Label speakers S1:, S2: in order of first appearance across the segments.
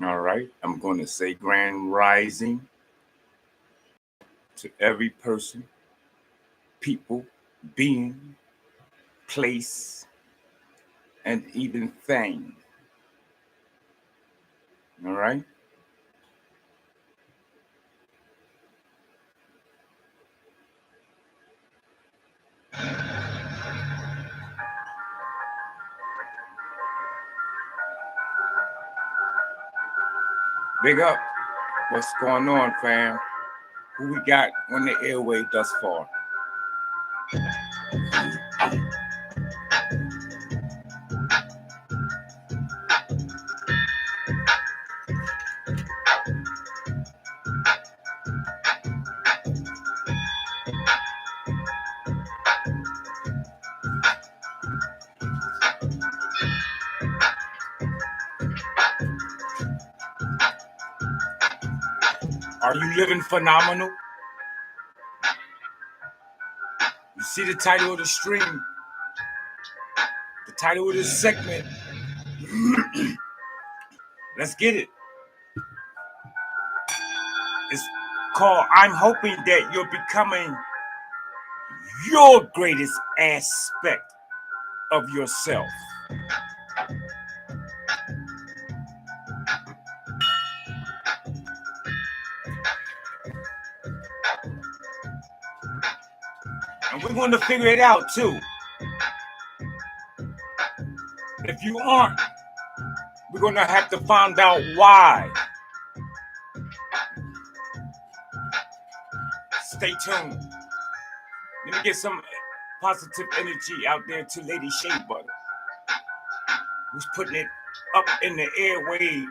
S1: All right. I'm going to say grand rising to every person, people, being, place, and even thing. All right. Big up. What's going on, fam? Who we got on the airway thus far? Are you living phenomenal? You see the title of the stream, the title of this segment. Let's get it. It's called I'm Hoping That You're Becoming Your Greatest Aspect of Yourself. And we're going to figure it out too. If you aren't, we're going to have to find out why. Stay tuned. Let me get some positive energy out there to Lady Shea Butter, who's putting it up in the airway.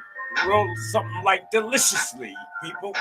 S1: Roll something like deliciously, people.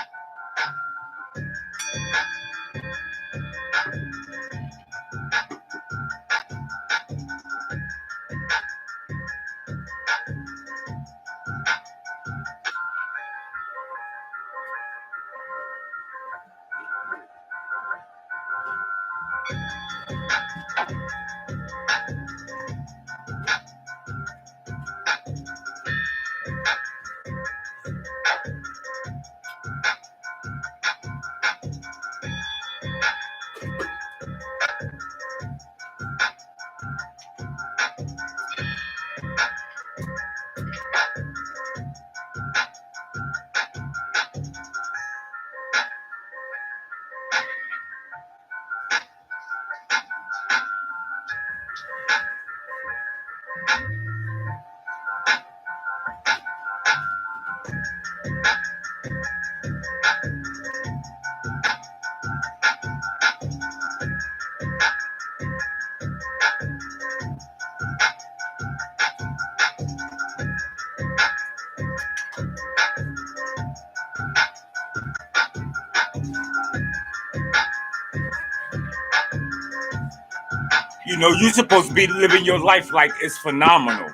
S1: You know, you're supposed to be living your life like it's phenomenal.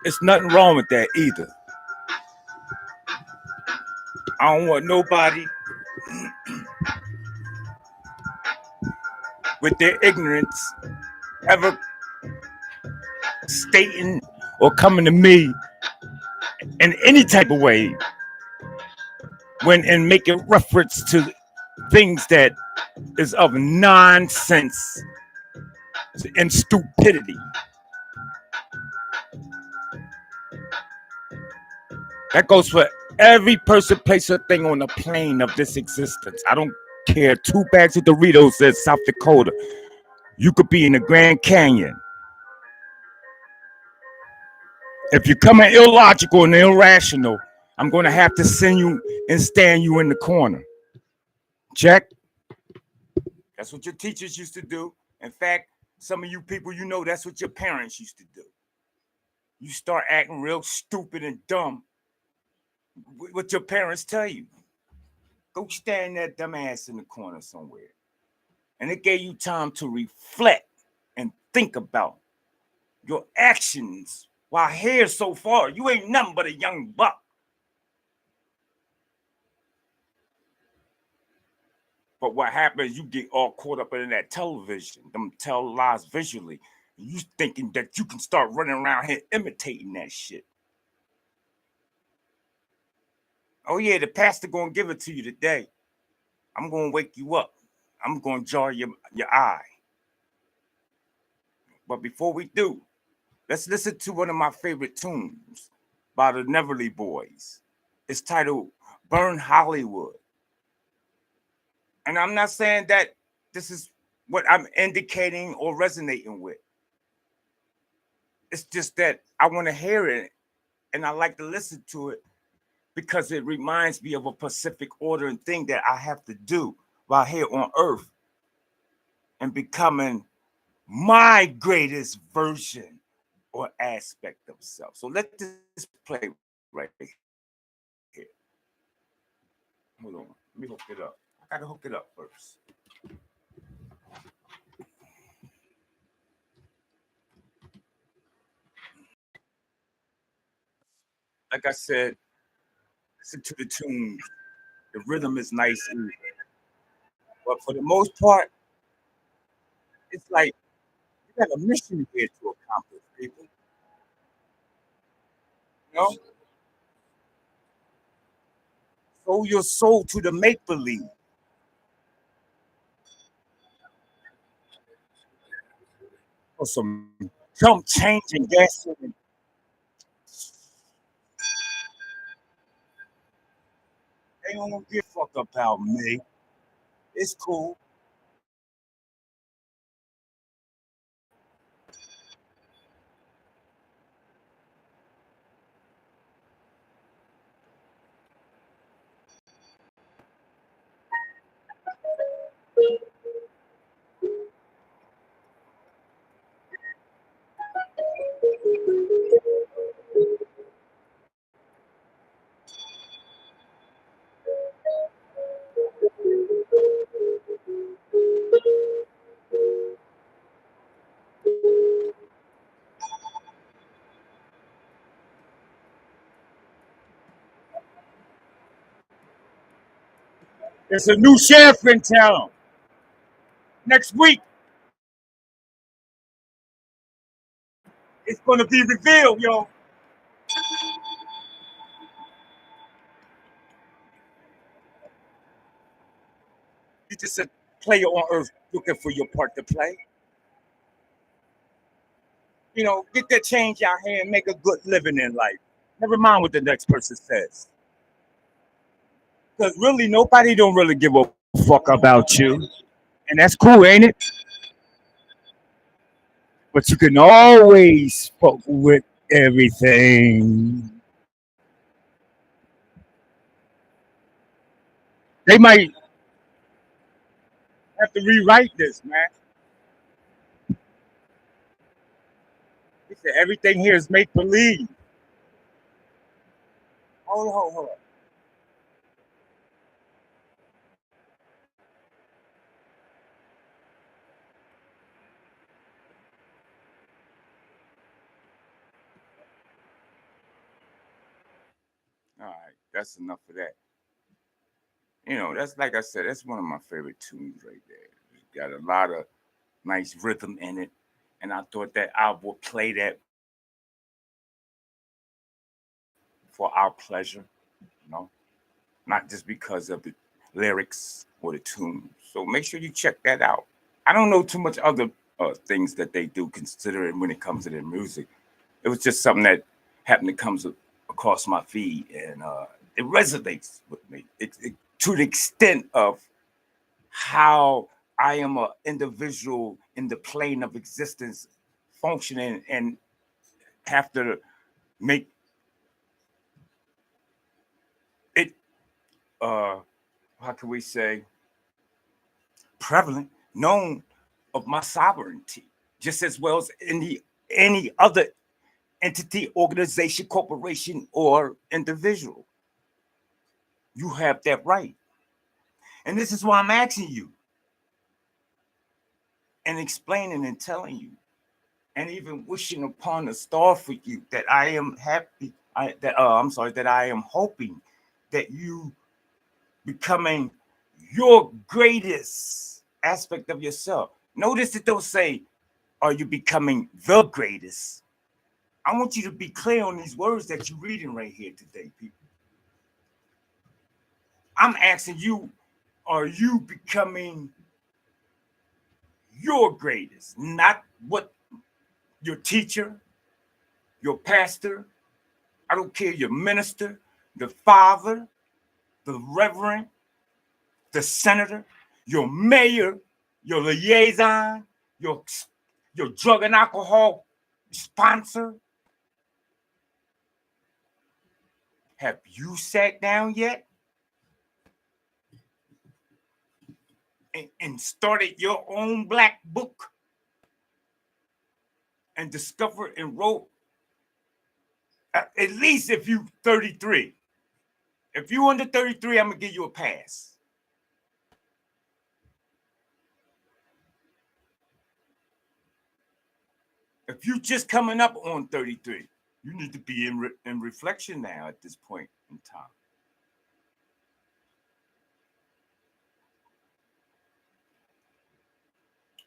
S1: It's nothing wrong with that either. I don't want nobody with their ignorance ever stating or coming to me in any type of way when and making reference to things that is of nonsense and stupidity. That goes for every person, place, or thing on the plane of this existence. I don't care. 2 bags of Doritos in South Dakota. You could be in the Grand Canyon. If you're coming illogical and irrational, I'm going to have to send you and stand you in the corner. Check. That's what your teachers used to do. In fact, some of you people, you know that's what your parents used to do. You start acting real stupid and dumb. What your parents tell you. Go stand that dumb ass in the corner somewhere. And it gave you time to reflect and think about your actions while here so far. You ain't nothing but a young buck. But what happens, you get all caught up in that television, them tell lies visually. And you thinking that you can start running around here imitating that shit. Oh yeah, the pastor gonna give it to you today. I'm gonna wake you up. I'm gonna jar your eye. But before we do, let's listen to one of my favorite tunes by the Neverly Boys. It's titled Burn Hollywood. And I'm not saying that this is what I'm indicating or resonating with. It's just that I want to hear it and I like to listen to it because it reminds me of a Pacific order and thing that I have to do while here on earth and becoming my greatest version or aspect of self. So let this play right here. Hold on. Let me hook it up. I gotta hook it up first. Like I said, listen to the tune. The rhythm is nice, but for the most part, it's like you got a mission here to accomplish, people. You know, sow your soul to the make believe. For some jump change and gas. They don't give a fuck about me. It's cool. There's a new sheriff in town. Next week, it's gonna be revealed, yo. You just a player on earth looking for your part to play. You know, get that change out here and make a good living in life. Never mind what the next person says. Because really, nobody don't really give a fuck about you. And that's cool, ain't it? But you can always fuck with everything. They might have to rewrite this, man. He said everything here is make believe. Hold on. All right, that's enough of that. You know, that's like I said, that's one of my favorite tunes right there. It's got a lot of nice rhythm in it. And I thought that I would play that for our pleasure, you know, not just because of the lyrics or the tune. So make sure you check that out. I don't know too much other things that they do, considering when it comes to their music. It was just something that happened to come across my feed, and it resonates with me to the extent of how I am an individual in the plane of existence, functioning and have to make it. How can we say prevalent, known of my sovereignty, just as well as any other entity, organization, corporation, or individual. You have that right. And this is why I'm asking you and explaining and telling you and even wishing upon a star for you that I am happy, I'm sorry, that I am hoping that you becoming your greatest aspect of yourself. Notice it don't say, are you becoming the greatest? I want you to be clear on these words that you're reading right here today, people. I'm asking you, are you becoming your greatest? Not what your teacher, your pastor, I don't care, your minister, the father, the reverend, the senator, your mayor, your liaison, your drug and alcohol sponsor. Have you sat down yet and started your own black book and discovered and wrote? At least if you 33. If you under 33, I'm gonna give you a pass. If you just coming up on 33, you need to be in reflection now at this point in time.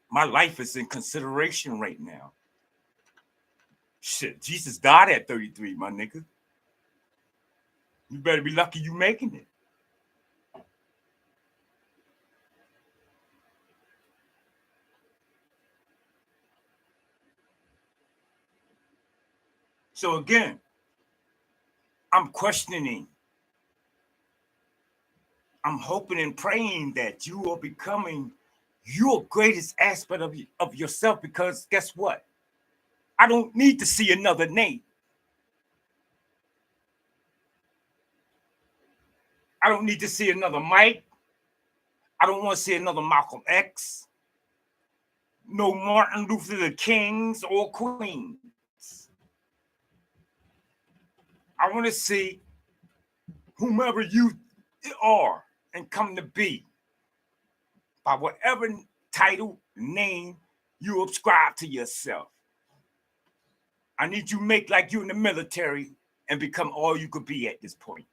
S1: My life is in consideration right now. Shit, Jesus died at 33, my nigga. You better be lucky you making it. So again, I'm questioning. I'm hoping and praying that you are becoming your greatest aspect of yourself, because guess what? I don't need to see another name. I don't need to see another Mike. I don't want to see another Malcolm X. No Martin Luther the Kings or Queens. I want to see whomever you are and come to be by whatever title, name you ascribe to yourself. I need you to make like you in the military and become all you could be at this point.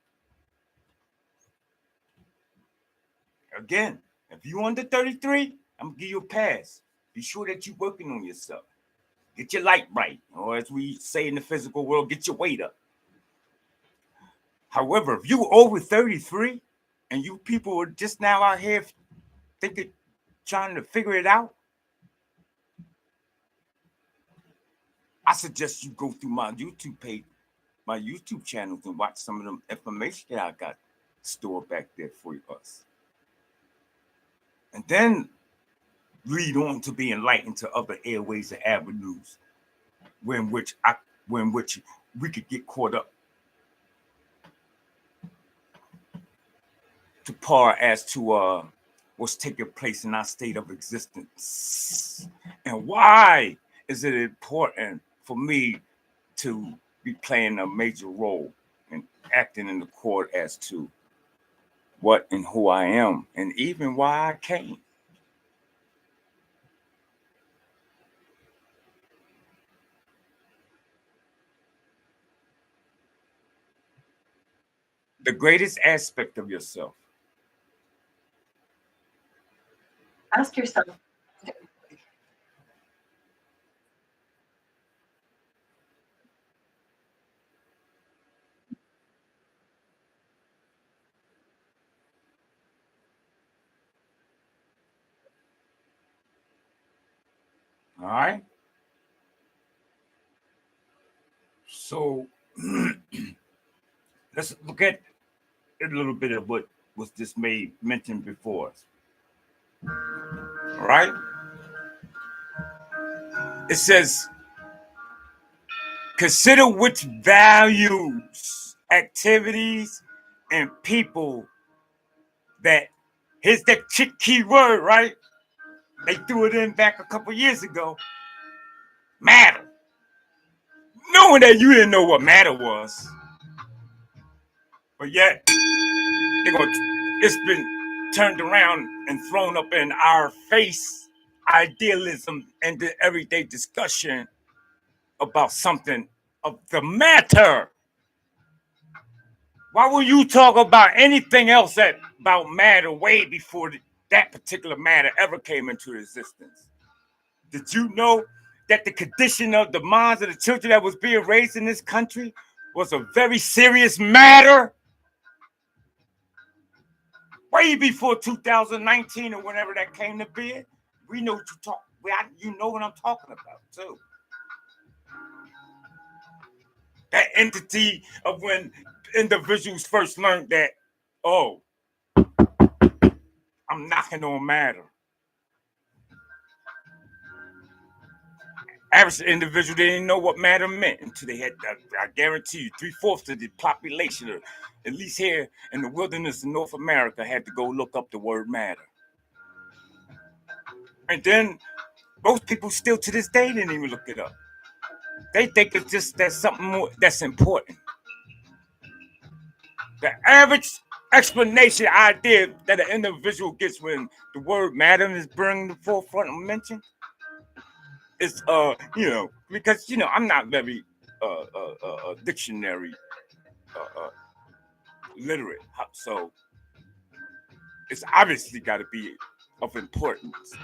S1: Again, if you under 33, I'm gonna give you a pass. Be sure that you're working on yourself. Get your light right, or as we say in the physical world, get your weight up. However, if you over 33 and you people are just now out here thinking, trying to figure it out, I suggest you go through my YouTube page, my YouTube channels, and watch some of them information that I got stored back there for us. And then lead on to be enlightened to other airways and avenues when which we could get caught up to par as to what's taking place in our state of existence. And why is it important for me to be playing a major role and acting in the court as to what and who I am, and even why I came? The greatest aspect of yourself.
S2: Ask yourself.
S1: All right. So let's look at a little bit of what was just mentioned before us. All right. It says, consider which values, activities, and people that, here's that key word, right? They threw it in back a couple years ago. Matter. Knowing that you didn't know what matter was. But yet, it's been turned around and thrown up in our face, idealism and the everyday discussion about something of the matter. Why will you talk about anything else about matter way before that particular matter ever came into existence? Did you know that the condition of the minds of the children that was being raised in this country was a very serious matter? way before 2019 or whenever that came to be. We know what you talk. You know what I'm talking about too. That entity of when individuals first learned that, oh, I'm knocking on matter. Average individual didn't know what matter meant until they had, I guarantee you, 3/4 of the population, or at least here in the wilderness in North America, had to go look up the word matter. And then most people still to this day didn't even look it up. They think it's just that's something more that's important. The average explanation idea that an individual gets when the word matter is bringing the forefront of mention is because I'm not very dictionary literate, so it's obviously got to be of importance.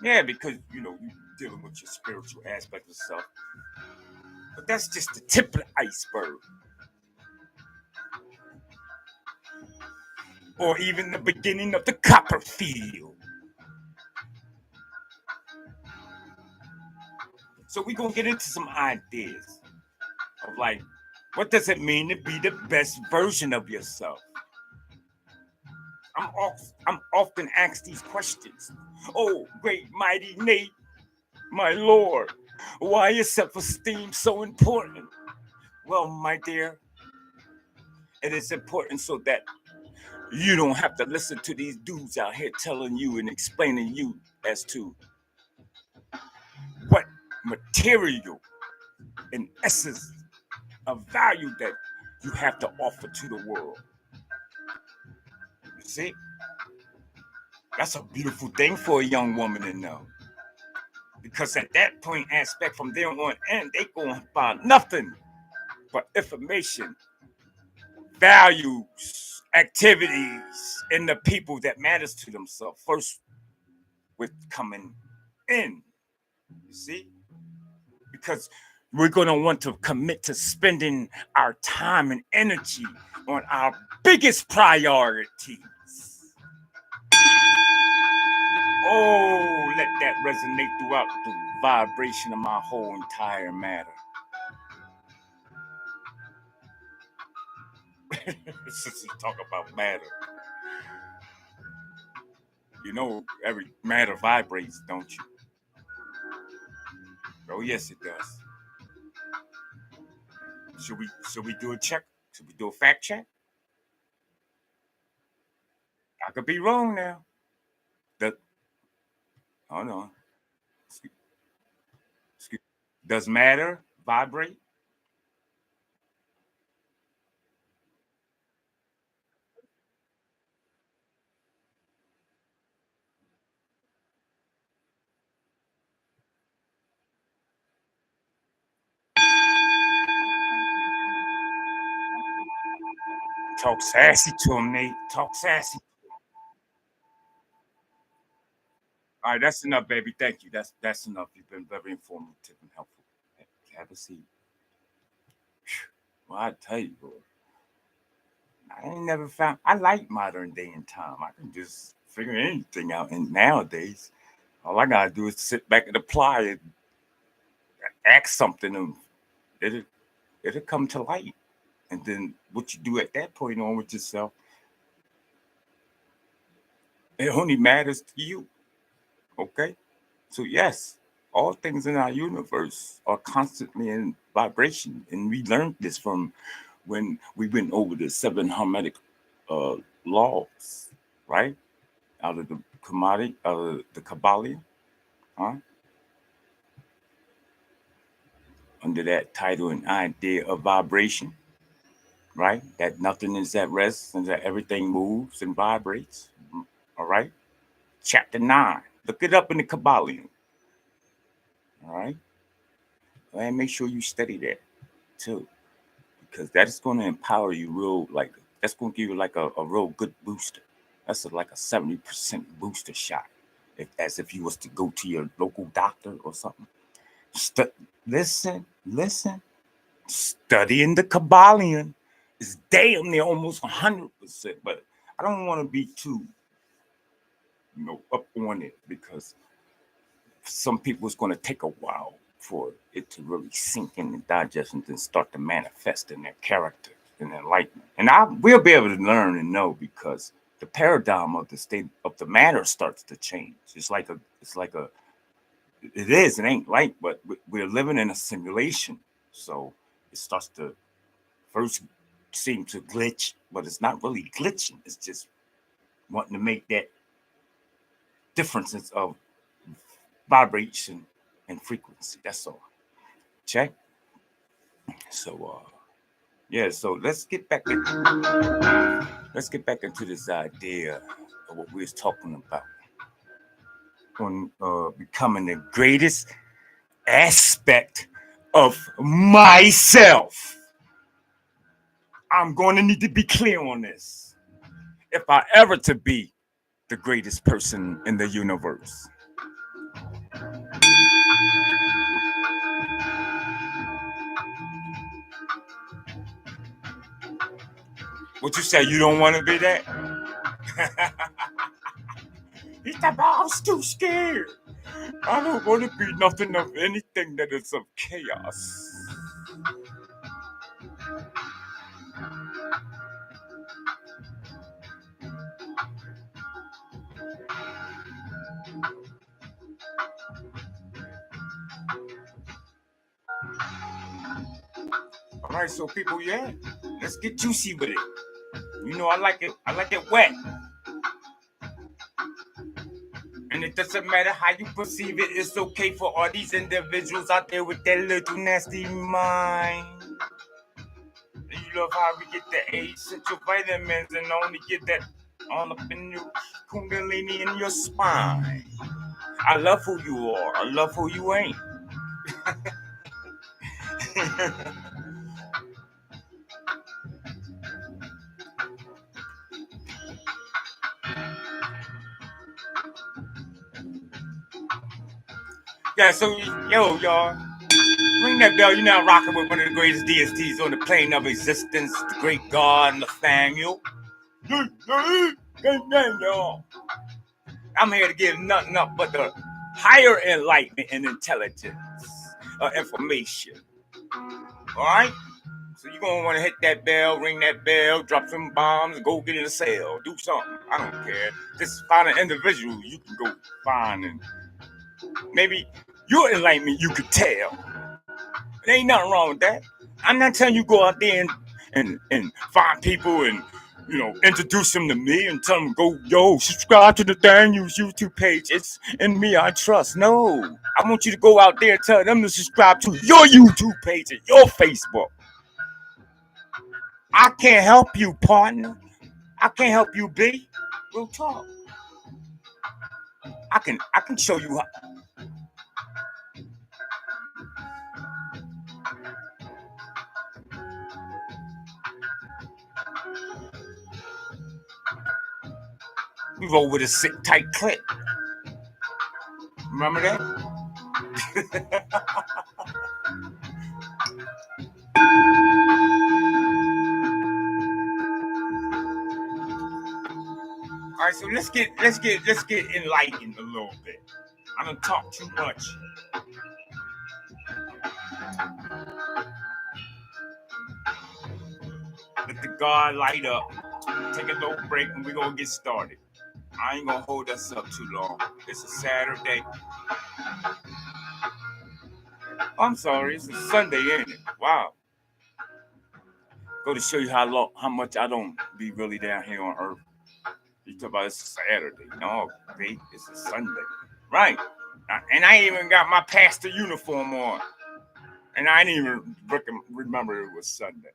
S1: Yeah, because you're dealing with your spiritual aspect of self, but that's just the tip of the iceberg, or even the beginning of the copper field. So we're gonna get into some ideas of like, what does it mean to be the best version of yourself? I'm often asked these questions. Oh, great mighty Nate, my Lord, why is self-esteem so important? Well, my dear, it is important so that you don't have to listen to these dudes out here telling you and explaining you as to what material and essence of value that you have to offer to the world. You see? That's a beautiful thing for a young woman to know. Because at that point aspect, from there on in, they gonna find nothing but information, values, activities, and the people that matters to themselves first with coming in. You see? Because we're gonna want to commit to spending our time and energy on our biggest priorities. Oh, let that resonate throughout the vibration of my whole entire matter. Since we talk about matter, every matter vibrates, don't you? Oh, yes, it does. Should we do a check? Should we do a fact check? I could be wrong now. Hold on. Excuse, does matter vibrate? Talk sassy to him, Nate. Talk sassy. All right, that's enough, baby. Thank you. That's enough. You've been very informative and helpful. Have a seat. Well, I tell you, bro, I ain't never found. I like modern day and time. I can just figure anything out. And nowadays, all I gotta do is sit back and apply it, ask something, and it'll come to light. And then what you do at that point on with yourself, it only matters to you. Okay? So yes, all things in our universe are constantly in vibration. And we learned this from when we went over the seven hermetic laws, right? Out of the commodity, the Kabbalah, huh? Under that title and idea of vibration, right? That nothing is at rest and that everything moves and vibrates. All right. Chapter 9. Look it up in the Kabbalah. All right. And make sure you study that too. Because that is going to empower you that's going to give you like a real good booster. That's like a 70% booster shot. As if you was to go to your local doctor or something. Listen. Studying the Kabbalion is damn near almost 100%. But I don't want to be too, up on it, because some people it's going to take a while for it to really sink in and digest and then start to manifest in their character and enlightenment. And I will be able to learn and know, because the paradigm of the state of the matter starts to change. It ain't light, but we're living in a simulation. So it starts to first seem to glitch, but it's not really glitching. It's just wanting to make that differences of vibration and frequency. That's all. Check. So so let's get back into this idea of what we was talking about on becoming the greatest aspect of myself. I'm going to need to be clear on this. If I ever to be the greatest person in the universe. What you say? You don't want to be that? He's like, I was too scared. I don't want to be nothing of anything that is of chaos. All right, so people, let's get juicy with it. I like it. I like it wet. And it doesn't matter how you perceive it. It's okay for all these individuals out there with that little nasty mind. You love how we get the essential vitamins and only get that all up in your kundalini in your spine. I love who you are. I love who you ain't. So, y'all, ring that bell. You're now rocking with one of the greatest DSTs on the plane of existence, the great God, Nathaniel. I'm here to give nothing up but the higher enlightenment and intelligence information. All right? So you're going to want to hit that bell, ring that bell, drop some bombs, go get in a cell, do something. I don't care. Just find an individual you can go find, and maybe your enlightenment you could tell. There ain't nothing wrong with that. I'm not telling you go out there and find people and, introduce them to me and tell them, subscribe to the Daniel's YouTube page. It's in me I trust. No. I want you to go out there and tell them to subscribe to your YouTube page and your Facebook. I can't help you, partner. I can't help you, B. Real talk. I can show you how. We roll with a sick, tight clip. Remember that? All right, so let's get enlightened a little bit. I don't talk too much. Let the God light up. Take a little break and we're gonna get started. I ain't gonna hold us up too long. It's a Saturday. I'm sorry, it's a Sunday, ain't it? Wow. Go to show you how much I don't be really down here on Earth. You talk about it's a Saturday. No, babe, it's a Sunday. Right. And I ain't even got my pastor uniform on. And I didn't even remember it was Sunday.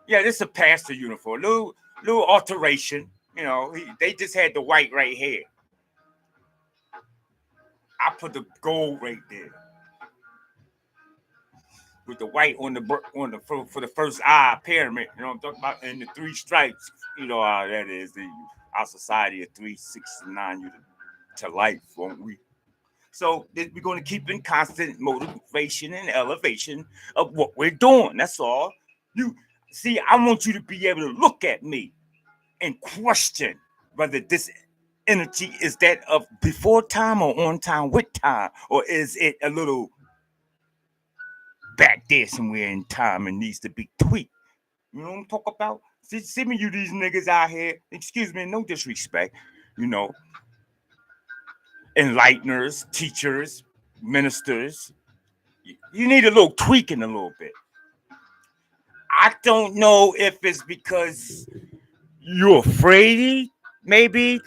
S1: Yeah, this is a pastor uniform. Little alteration. They just had the white right here. I put the gold right there. With the white on the for the first eye pyramid, I'm talking about, and the three stripes. You know how that is. Our society of 369 you to life, won't we? So we're going to keep in constant motivation and elevation of what we're doing. That's all. You see, I want you to be able to look at me and question whether this energy is that of before time or on time with time, or is it a little back there somewhere in time and needs to be tweaked? You know what I'm talking about? See me, you these niggas out here, excuse me, no disrespect, you know, enlighteners, teachers, ministers. You need a little tweaking a little bit. I don't know if it's because you're afraid, maybe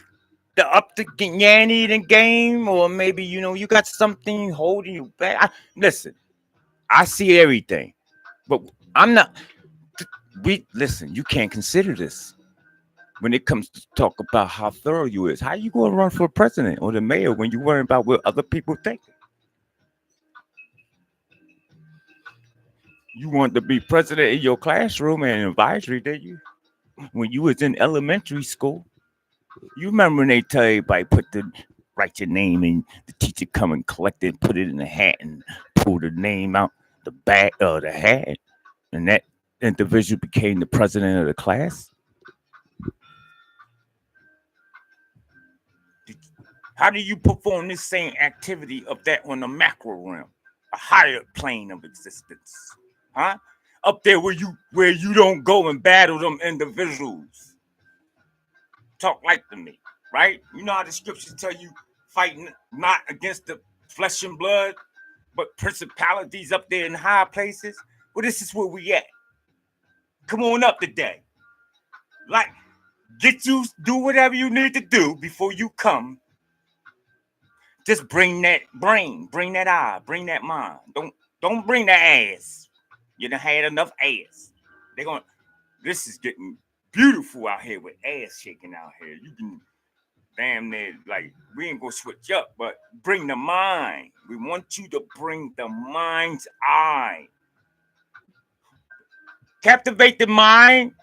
S1: the up the yanny the game, or maybe you got something holding you back. Listen, I see everything, but I'm not. We listen. You can't consider this when it comes to talk about how thorough you is. How you going to run for president or the mayor when you worry about what other people think? You want to be president in your classroom and advisory, did you? When you was in elementary school, you remember when they tell everybody write your name and the teacher come and collect it, put it in a hat and pull the name out the back of the hat, and that individual became the president of the class? How do you perform this same activity of that on the macro realm, a higher plane of existence? Huh? Up there where you don't go and battle them individuals. Talk like to me, right? You know how the scriptures tell you fighting not against the flesh and blood, but principalities up there in high places. Well, this is where we at. Come on up today. Like, do whatever you need to do before you come. Just bring that brain, bring that eye, bring that mind. Don't bring that ass. You done had enough ass. This is getting beautiful out here with ass shaking out here. You can damn near, like, we ain't gonna switch up, but bring the mind. We want you to bring the mind's eye. Captivate the mind,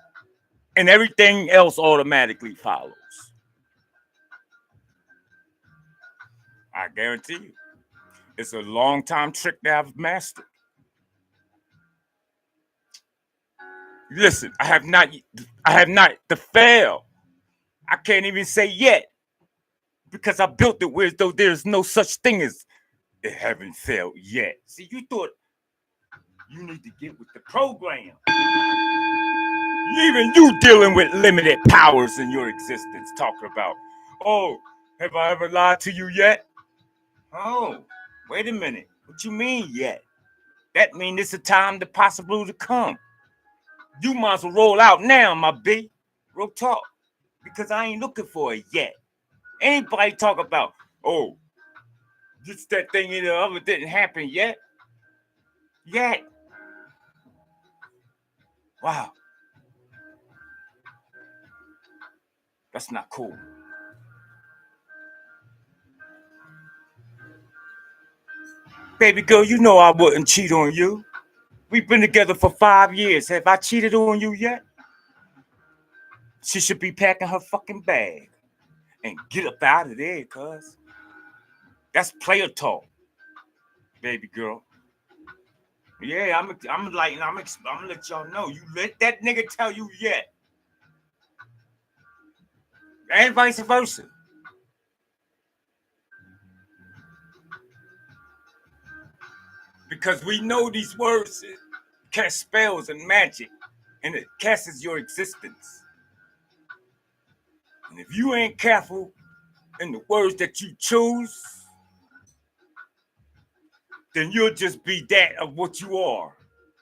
S1: and everything else automatically follows. I guarantee you. It's a long time trick that I've mastered. Listen, I have not to fail. I can't even say yet, because I built it where though there's no such thing as it haven't failed yet. See, you thought you need to get with the program. Even you dealing with limited powers in your existence, talking about, oh, have I ever lied to you yet? Oh, wait a minute. What you mean yet? That means it's a time to possible to come. You might as well roll out now, my B. Real talk. Because I ain't looking for it yet. Anybody talk about, oh, just that thing in the oven didn't happen yet? Yet. Wow. That's not cool. Baby girl, you know I wouldn't cheat on you. We've been together for 5 years. Have I cheated on you yet? She should be packing her fucking bag and get up out of there, cuz. That's player talk, baby girl. Yeah, I'm gonna let y'all know. You let that nigga tell you yet. And vice versa. Because we know these words cast spells and magic, and it casts your existence. And if you ain't careful in the words that you choose, then you'll just be that of what you are,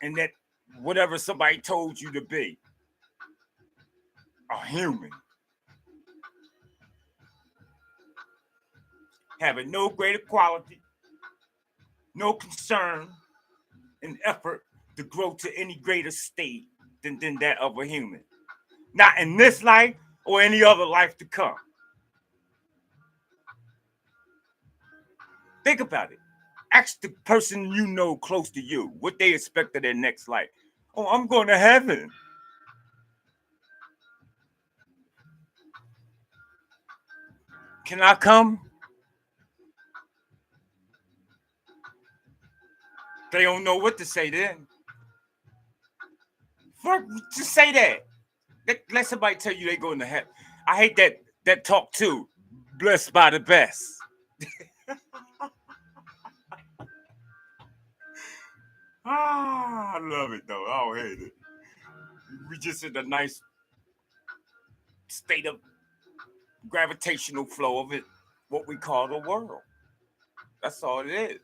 S1: and that whatever somebody told you to be, a human. Having no greater quality, no concern, and effort to grow to any greater state than that of a human. Not in this life or any other life to come. Think about it. Ask the person you know close to you what they expect of their next life. Oh, I'm going to heaven. Can I come? They don't know what to say then. Just say that. Let somebody tell you they going to heaven. I hate that that talk too. Blessed by the best. I love it though. I don't hate it. We just in a nice state of gravitational flow of it, what we call the world. That's all it is.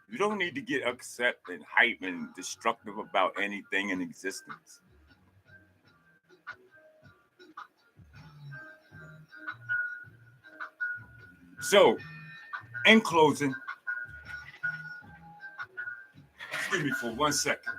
S1: You don't need to get upset and hype and destructive about anything in existence. So, in closing, excuse me for 1 second.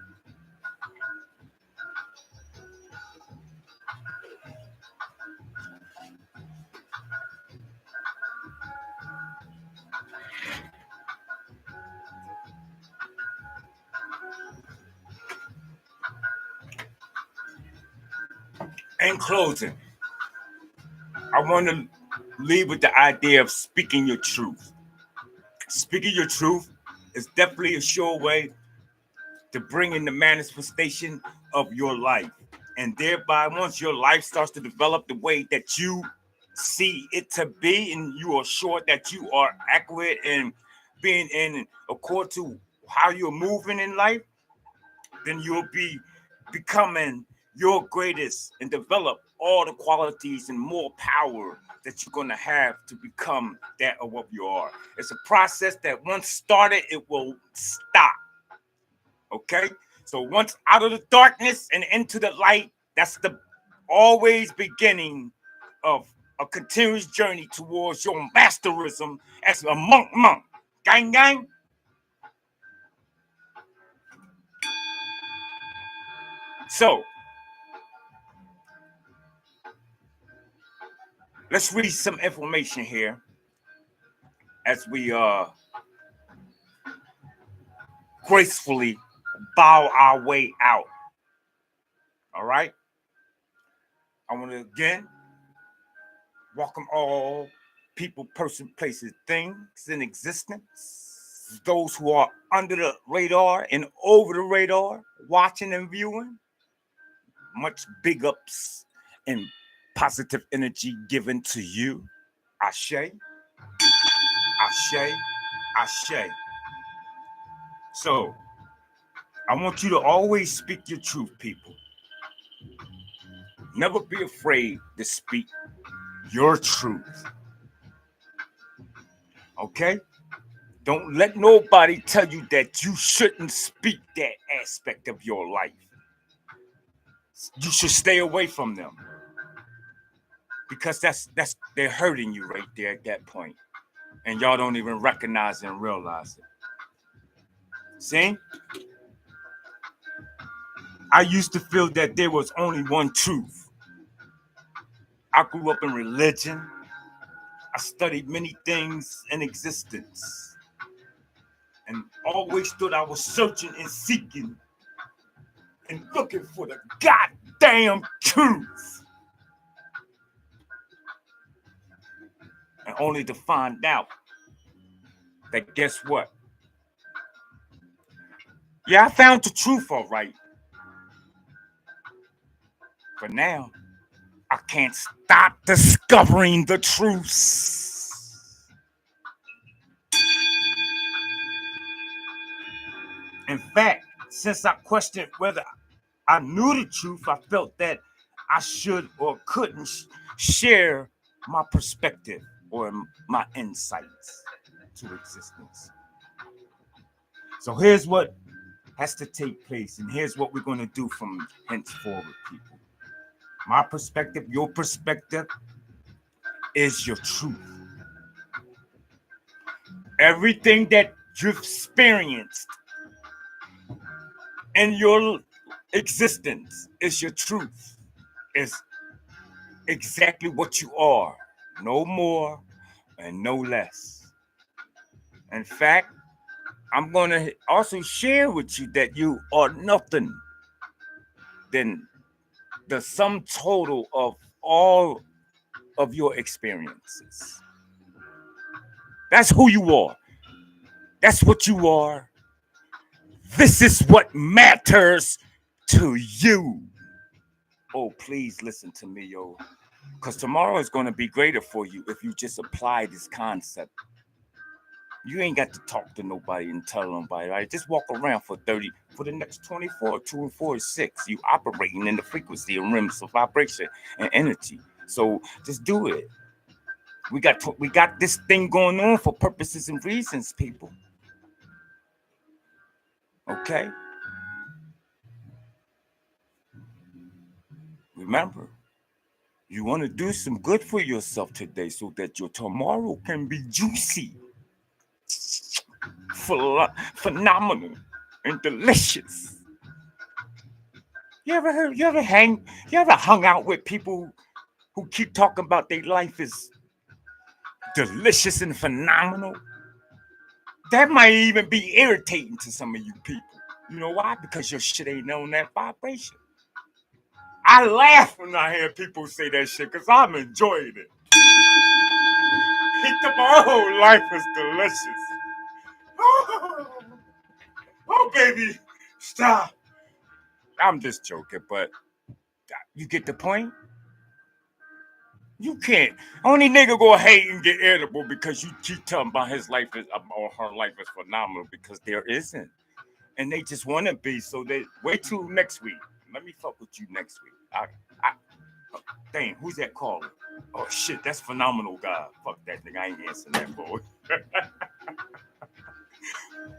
S1: In closing, I want to leave with the idea of speaking your truth. Speaking your truth is definitely a sure way to bring in the manifestation of your life. And thereby, once your life starts to develop the way that you see it to be, and you are sure that you are accurate and being in accord to how you're moving in life, then you'll be becoming your greatest and develop all the qualities and more power that you're going to have to become that of what you are. It's a process that once started, it will stop. Okay? So once out of the darkness and into the light, that's the always beginning of a continuous journey towards your masterism as a monk. Gang, gang. So, let's read some information here as we gracefully bow our way out. All right? I want to again welcome all people, person, places, things in existence. Those who are under the radar and over the radar, watching and viewing. Much big ups and positive energy given to you. Ashe, Ashe, Ashe. So, I want you to always speak your truth, people. Never be afraid to speak your truth. Okay? Don't let nobody tell you that you shouldn't speak that aspect of your life. You should stay away from them. Because that's they're hurting you right there at that point. And y'all don't even recognize and realize it. See? I used to feel that there was only one truth. I grew up in religion. I studied many things in existence. And always thought I was searching and seeking and looking for the goddamn truth. And only to find out that guess what? Yeah, I found the truth all right. But now, I can't stop discovering the truths. In fact, since I questioned whether I knew the truth, I felt that I should or couldn't share my perspective or my insights to existence. So here's what has to take place, and here's what we're going to do from henceforward, people. My perspective, your perspective is your truth. Everything that you've experienced in your existence is your truth. Is exactly what you are. No more and no less. In fact, I'm going to also share with you that you are nothing than the sum total of all of your experiences. That's who you are. That's what you are. This is what matters to you. Oh, please listen to me, yo. Because tomorrow is going to be greater for you if you just apply this concept. You ain't got to talk to nobody and tell nobody, right? Just walk around for the next 24, 2 and 4 is 6. You operating in the frequency and rims of vibration and energy. So just do it. We got this thing going on for purposes and reasons, people. Okay? Remember, you want to do some good for yourself today so that your tomorrow can be juicy, phenomenal, and delicious. You ever hung out with people who keep talking about their life is delicious and phenomenal? That might even be irritating to some of you people. You know why? Because your shit ain't on that vibration. I laugh when I hear people say that shit because I'm enjoying it. My whole life is delicious. Oh, baby, stop. I'm just joking, but you get the point? You can't. Only nigga go hate and get irritable because you keep talking about his life is or her life is phenomenal because there isn't. And they just want to be, so they wait till next week. Let me fuck with you next week. Dang, who's that calling? Oh shit, that's phenomenal guy. Fuck that nigga, I ain't answering that boy.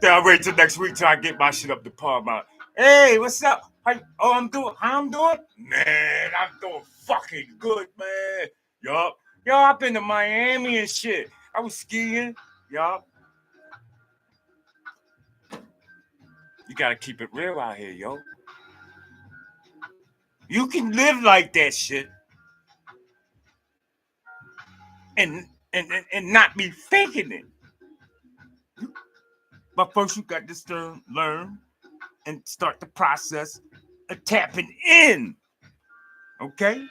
S1: Then I wait till next week till I get my shit up to par. Hey, what's up? How I'm doing? Man, I'm doing fucking good, man. Yup. Yo, I've been to Miami and shit. I was skiing. Yup. You gotta keep it real out here, yo. You can live like that shit and not be faking it. But first you got to learn and start the process of tapping in. Okay?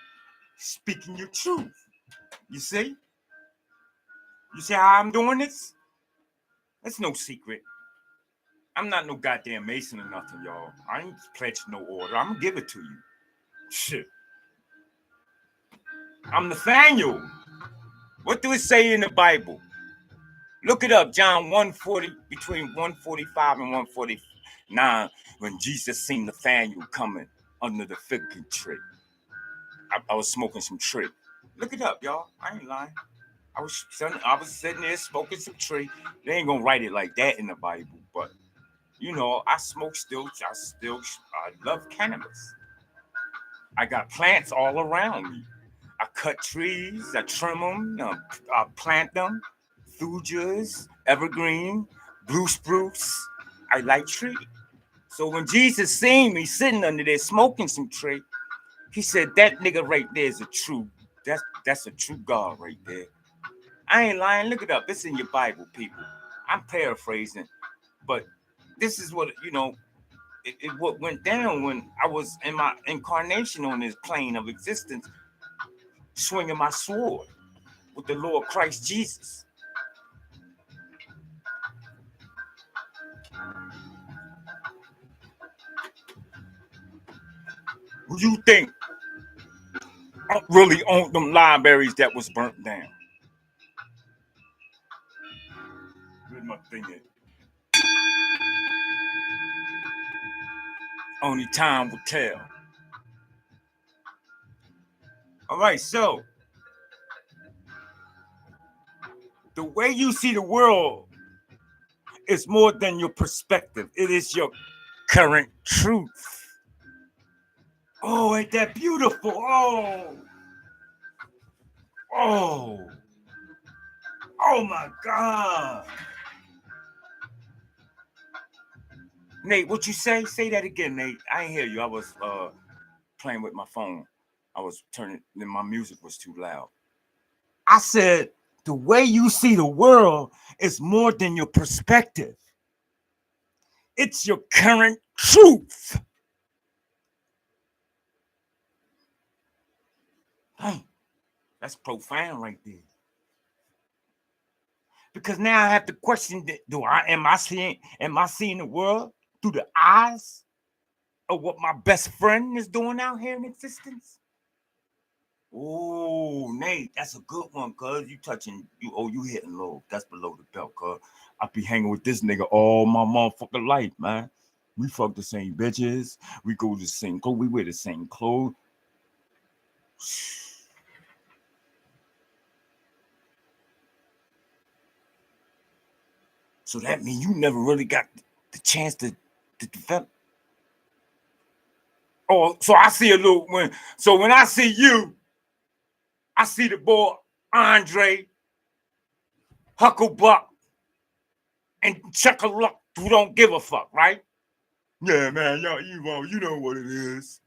S1: Speaking your truth. You see? You see how I'm doing this? It's no secret. I'm not no goddamn Mason or nothing, y'all. I ain't pledged no order. I'm gonna give it to you. Shit. I'm Nathaniel. What do it say in the Bible? Look it up, John 140, between 145 and 149, when Jesus seen Nathaniel coming under the fig tree. I was smoking some tree. Look it up, y'all. I ain't lying. I was sitting there smoking some tree. They ain't gonna write it like that in the Bible, but you know, I smoke still. I love cannabis. I got plants all around me. I cut trees. I trim them. I plant them. Thujas, evergreen, blue spruce. I like tree. So when Jesus seen me sitting under there smoking some tree, he said, "That nigga right there is that's a true God right there." I ain't lying. Look it up. It's in your Bible, people. I'm paraphrasing, but this is what what went down when I was in my incarnation on this plane of existence, swinging my sword with the Lord Christ Jesus. Who you think really owned them libraries that was burnt down? Where's my thing at? Only time will tell. All right, so the way you see the world is more than your perspective. It is your current truth. Oh, ain't that beautiful? Oh my God. Nate, what you say? Say that again, Nate. I ain't hear you. I was playing with my phone. I was turning, then my music was too loud. I said, the way you see the world is more than your perspective. It's your current truth. Hey, that's profound right there. Because now I have to question: am I seeing the world through the eyes of what my best friend is doing out here in existence? Oh, Nate, that's a good one, cuz you touching you. Oh, you hitting low. That's below the belt, cuz I be hanging with this nigga all my motherfucking life, man. We fuck the same bitches. We go to the same clothes. We wear the same clothes. So that means you never really got the chance to develop. Oh, so I see a little when. So when I see you, I see the boy Andre, Hucklebuck, and Chuck-a-Luck who don't give a fuck, right? Yeah, man, you know what it is.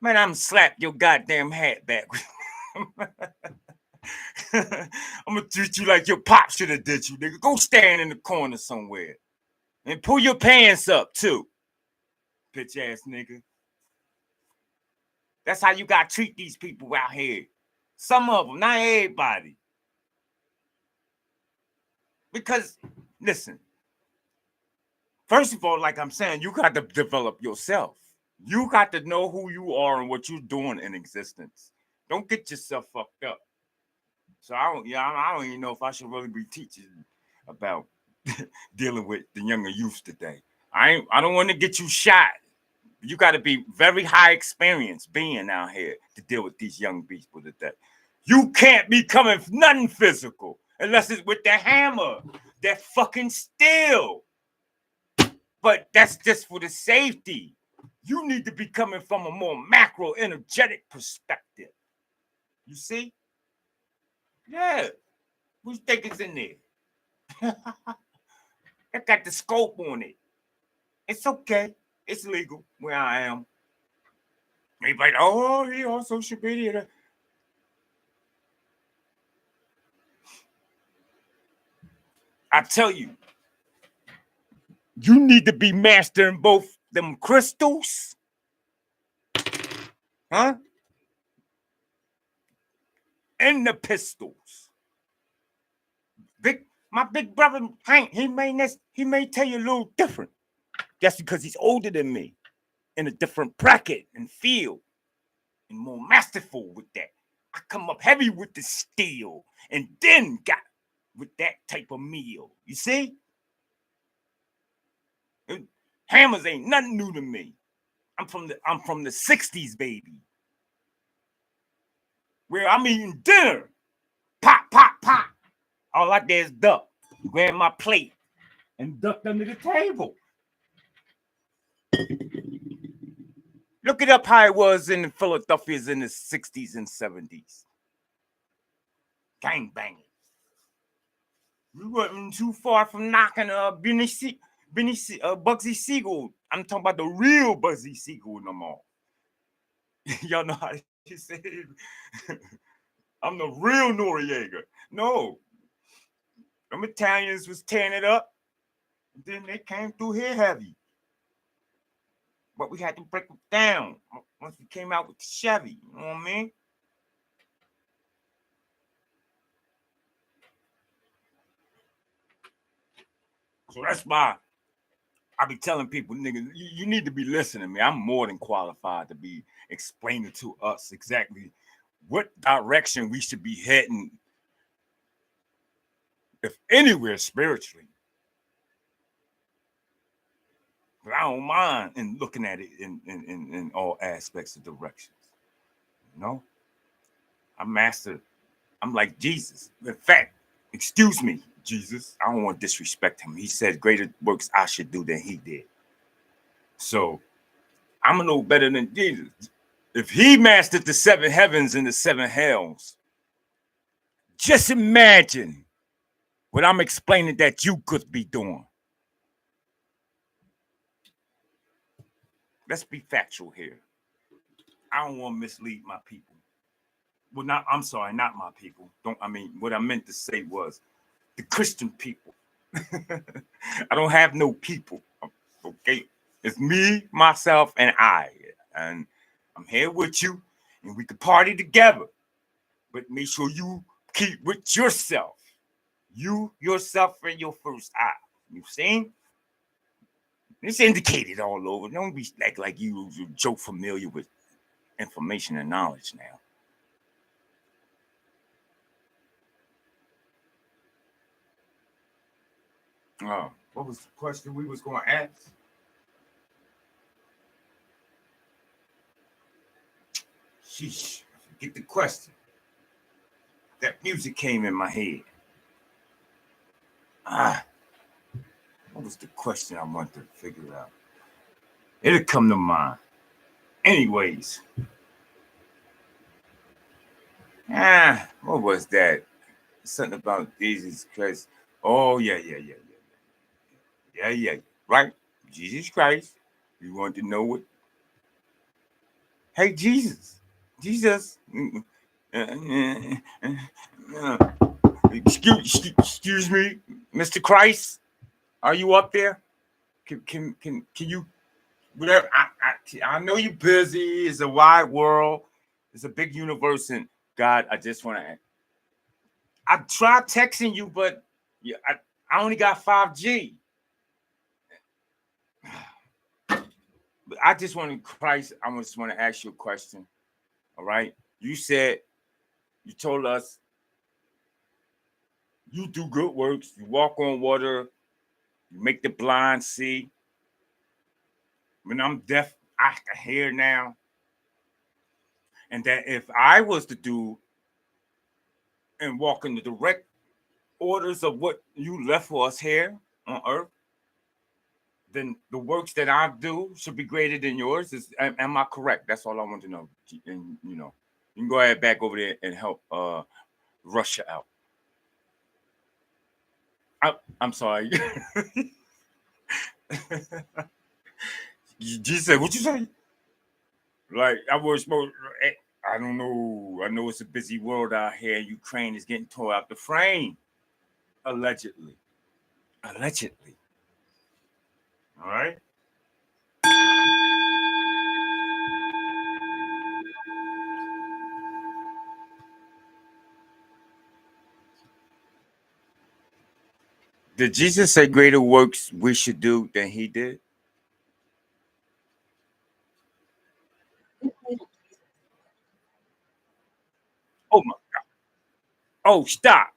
S1: Man, I'm slap your goddamn hat back. I'm gonna treat you like your pop should have did you, nigga. Go stand in the corner somewhere and pull your pants up too, bitch ass nigga. That's how you gotta treat these people out here. Some of them, not everybody. Because listen, first of all, like I'm saying, you got to develop yourself. You got to know who you are and what you're doing in existence. Don't get yourself fucked up. So I don't even know if I should really be teaching about dealing with the younger youth today. I don't want to get you shot. You got to be very high experience being out here to deal with these young people today. You can't be coming nothing physical unless it's with the hammer, that fucking steel. But that's just for the safety. You need to be coming from a more macro energetic perspective. You see? Yeah. Who you think is in there? I got the scope on it. It's okay. It's legal where I am. Everybody, oh, he also should be there. I tell you, you need to be mastering both them crystals, huh? And the pistols. My big brother Hank, he may tell you a little different. That's because he's older than me, in a different bracket and field, and more masterful with that. I come up heavy with the steel, and then got with that type of meal. You see? Hammers ain't nothing new to me. I'm from the 60s, baby. Where I'm eating dinner. Pop, pop, pop. All I did is duck. Grab my plate and ducked under the table. Look it up how it was in Philadelphia's in the 60s and 70s. Gang banging. We wasn't too far from knocking Bugsy Siegel. I'm talking about the real Bugsy Siegel no more. Y'all know how he said it. I'm the real Noriega. No. Them Italians was tearing it up. And then they came through here heavy. But we had to break them down once we came out with the Chevy. You know what I mean? So that's why I be telling people, nigga, you need to be listening to me. I'm more than qualified to be explaining to us exactly what direction we should be heading, if anywhere spiritually. But I don't mind in looking at it in all aspects of directions. You know? I'm like Jesus. In fact, excuse me, Jesus. I don't want to disrespect him. He said greater works I should do than he did. So I'm gonna know better than Jesus. If he mastered the 7 heavens and the 7 hells, just imagine what I'm explaining that you could be doing. Let's be factual here. I don't want to mislead my people. Well, I'm sorry, not my people. What I meant to say was the Christian people. I don't have no people. Okay. It's me, myself, and I. And I'm here with you, and we can party together. But make sure you keep with yourself. You, yourself, and your first eye. You see? It's indicated all over. Don't be like you Joe familiar with information and knowledge now. Oh, what was the question we was going to ask? Sheesh, get the question. That music came in my head. What was the question I wanted to figure out? It'll come to mind. Anyways. What was that? Something about Jesus Christ. Oh, yeah. Right? Jesus Christ. You want to know what? Hey, Jesus. Excuse me, Mr. Christ. Are you up there? Can you? Whatever. I know you're busy. It's a wide world. It's a big universe, and God, I just want to. I tried texting you, but yeah, I only got 5G. But I just want to, Christ, I just want to ask you a question. All right. You told us you do good works, you walk on water, you make the blind see. When I'm deaf, I can hear now. And that if I was to do and walk in the direct orders of what you left for us here on earth, then the works that I do should be greater than yours. Am I correct? That's all I want to know. And you can go ahead back over there and help Russia out. I'm sorry. You said what you say? Like I was supposed. I don't know. I know it's a busy world out here. Ukraine is getting tore out the frame. Allegedly. All right. Did Jesus say greater works we should do than he did? Oh my God. Oh, stop.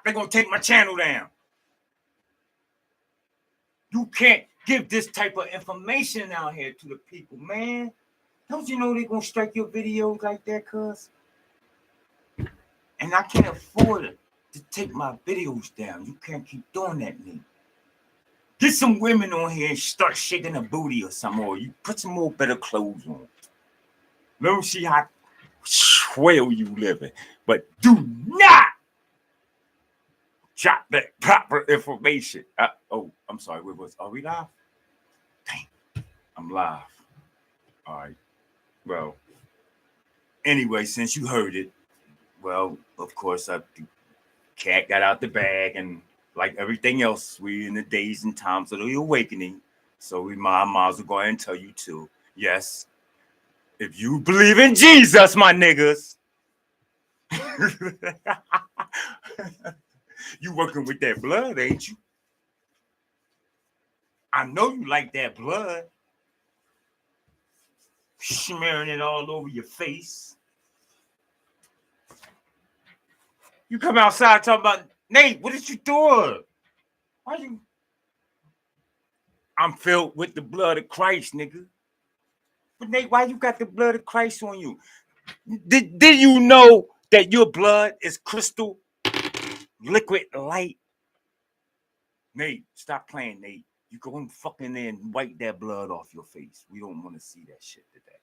S1: They're going to take my channel down. You can't give this type of information out here to the people, man. Don't you know they're going to strike your videos like that, cuz? And I can't afford to take my videos down. You can't keep doing that, man. Get some women on here and start shaking a booty or something, or you put some more better clothes on. Let me see how swell you living. But do not drop that proper information. I'm sorry. Are we live? Dang, I'm live. All right. Well, anyway, since you heard it, well, of course, the cat got out the bag, and like everything else, we in the days and times of the awakening. So we might as well go ahead and tell you too. Yes, if you believe in Jesus, my niggas, you working with that blood, ain't you? I know you like that blood. Smearing it all over your face. You come outside talking about, Nate, what is you doing? Why you? I'm filled with the blood of Christ, nigga. But Nate, why you got the blood of Christ on you? Did you know that your blood is crystal liquid light? Nate, stop playing, Nate. You go and fucking there and wipe that blood off your face. We don't want to see that shit today.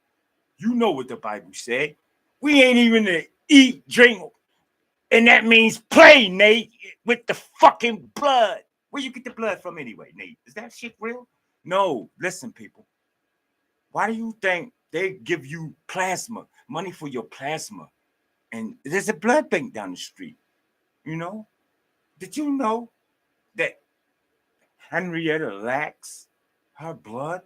S1: You know what the Bible said. We ain't even to eat, drink, and that means play, Nate, with the fucking blood. Where you get the blood from anyway, Nate? Is that shit real? No, listen, people. Why do you think they give you plasma, money for your plasma? And there's a blood bank down the street, you know? Did you know that Henrietta Lacks, her blood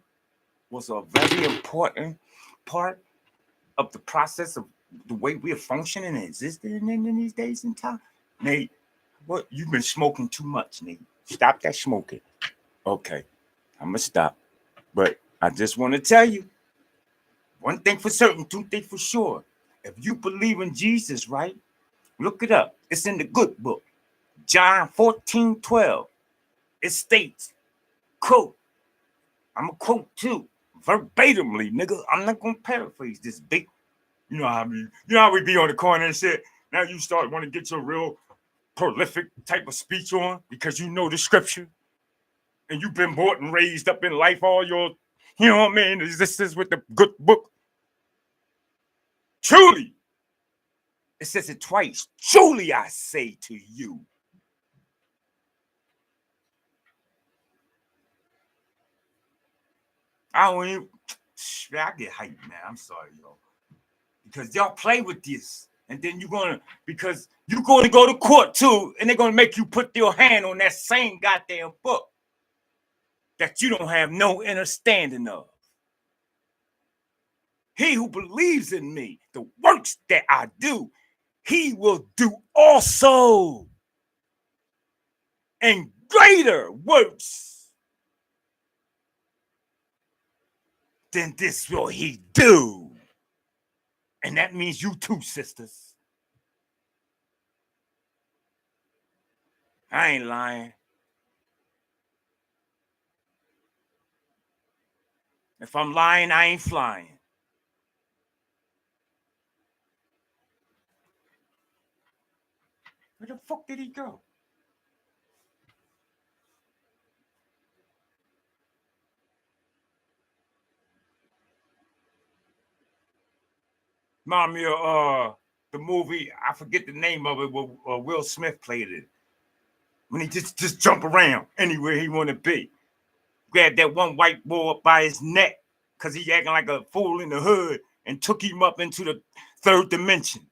S1: was a very important part of the process of the way we're functioning and existing in these days and time? Nate, what? You've been smoking too much, Nate. Stop that smoking. Okay, I'm gonna stop. But I just want to tell you one thing for certain, two things for sure. If you believe in Jesus, right? Look it up. It's in the good book. John 14:12. It states, quote, I'm going to quote too, verbatimly, nigga. I'm not going to paraphrase this big. You know how we be on the corner and shit. Now you start want to get your real prolific type of speech on because you know the scripture and you've been bought and raised up in life all your, you know what I mean? This is with the good book. Truly, it says it twice. Truly, I say to you. I get hyped, man. I'm sorry, yo. Because y'all play with this. And then because you're going to go to court too, and they're going to make you put your hand on that same goddamn book that you don't have no understanding of. He who believes in me, the works that I do, he will do also. And greater works than this will he do. And that means you too, sisters. I ain't lying. If I'm lying, I ain't flying. Where the fuck did he go? Remind me of the movie, I forget the name of it, where Will Smith played it. When he just jump around anywhere he want to be. Grabbed that one white boy up by his neck because he acting like a fool in the hood and took him up into the third dimension.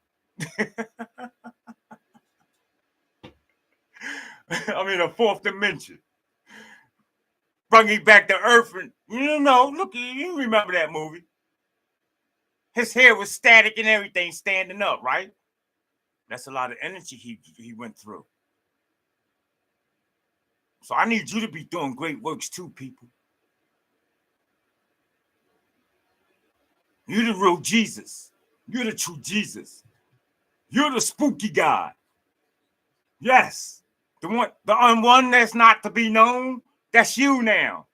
S1: I mean, a fourth dimension. Bring him back to Earth and, look, you remember that movie. His hair was static and everything, standing up, right? That's a lot of energy he went through. So I need you to be doing great works too, people. You're the real Jesus. You're the true Jesus. You're the spooky God. Yes. The one that's not to be known, that's you now.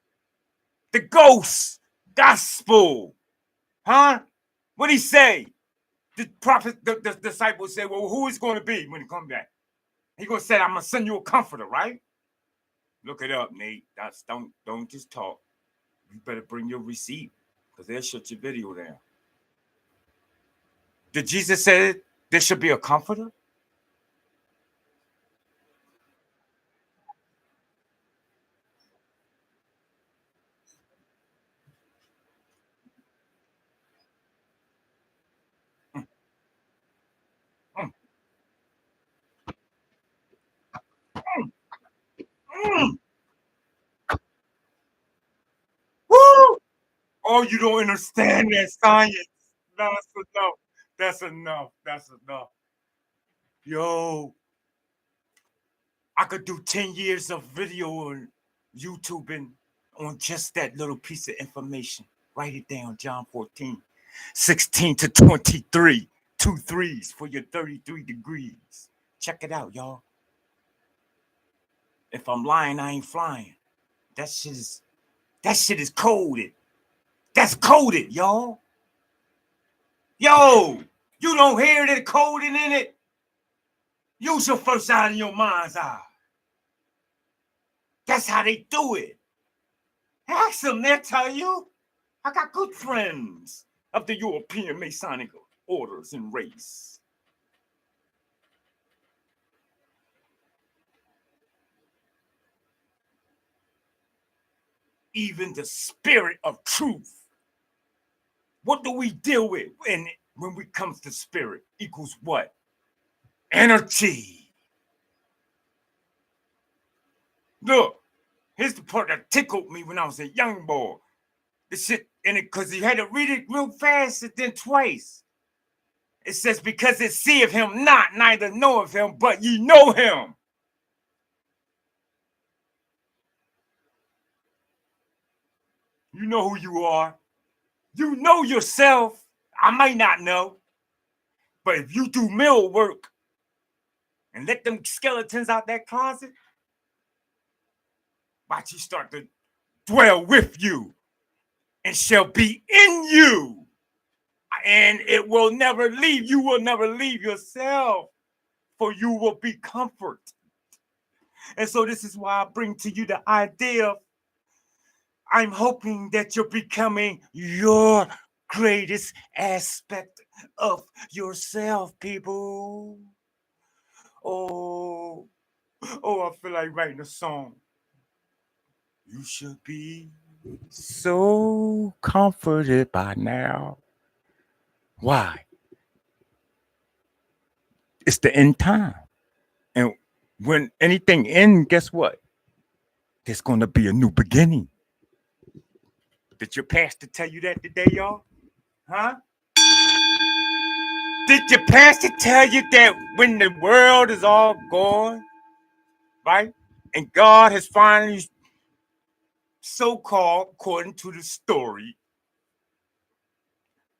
S1: The ghost gospel. Huh? What'd he say? The prophet, the disciples say, well, who is going to be when he come back? He going to say, I'm going to send you a comforter, right? Look it up, Nate. Don't just talk. You better bring your receipt because they'll shut your video down. Did Jesus say there should be a comforter? Woo! Oh, you don't understand that science. That's enough. That's enough. That's enough. Yo, I could do 10 years of video on YouTube and on just that little piece of information. Write it down, John 14, 16 to 23. 2 threes for your 33 degrees. Check it out, y'all. If I'm lying, I ain't flying. That shit is coded. That's coded, y'all. Yo, you don't hear the coding in it? Use your first eye in your mind's eye. That's how they do it. Ask them, they'll tell you. I got good friends of the European Masonic orders and race. Even the spirit of truth. What do we deal with when we comes to spirit? Equals what? Energy. Look, here's the part that tickled me when I was a young boy. The shit in it, because you had to read it real fast and then twice. It says, because it seeth him not, neither knoweth him, but ye know him. You know who you are. You know yourself. I might not know. But if you do mill work and let them skeletons out that closet, watch you start to dwell with you and shall be in you. And it will never leave. You will never leave yourself, for you will be comfort. And so this is why I bring to you the idea of I'm hoping that you're becoming your greatest aspect of yourself, people. Oh, I feel like writing a song. You should be so comforted by now. Why? It's the end time. And when anything ends, guess what? There's going to be a new beginning. Did your pastor tell you that today, y'all? Huh? Did your pastor tell you that when the world is all gone, right? And God has finally, so-called, according to the story,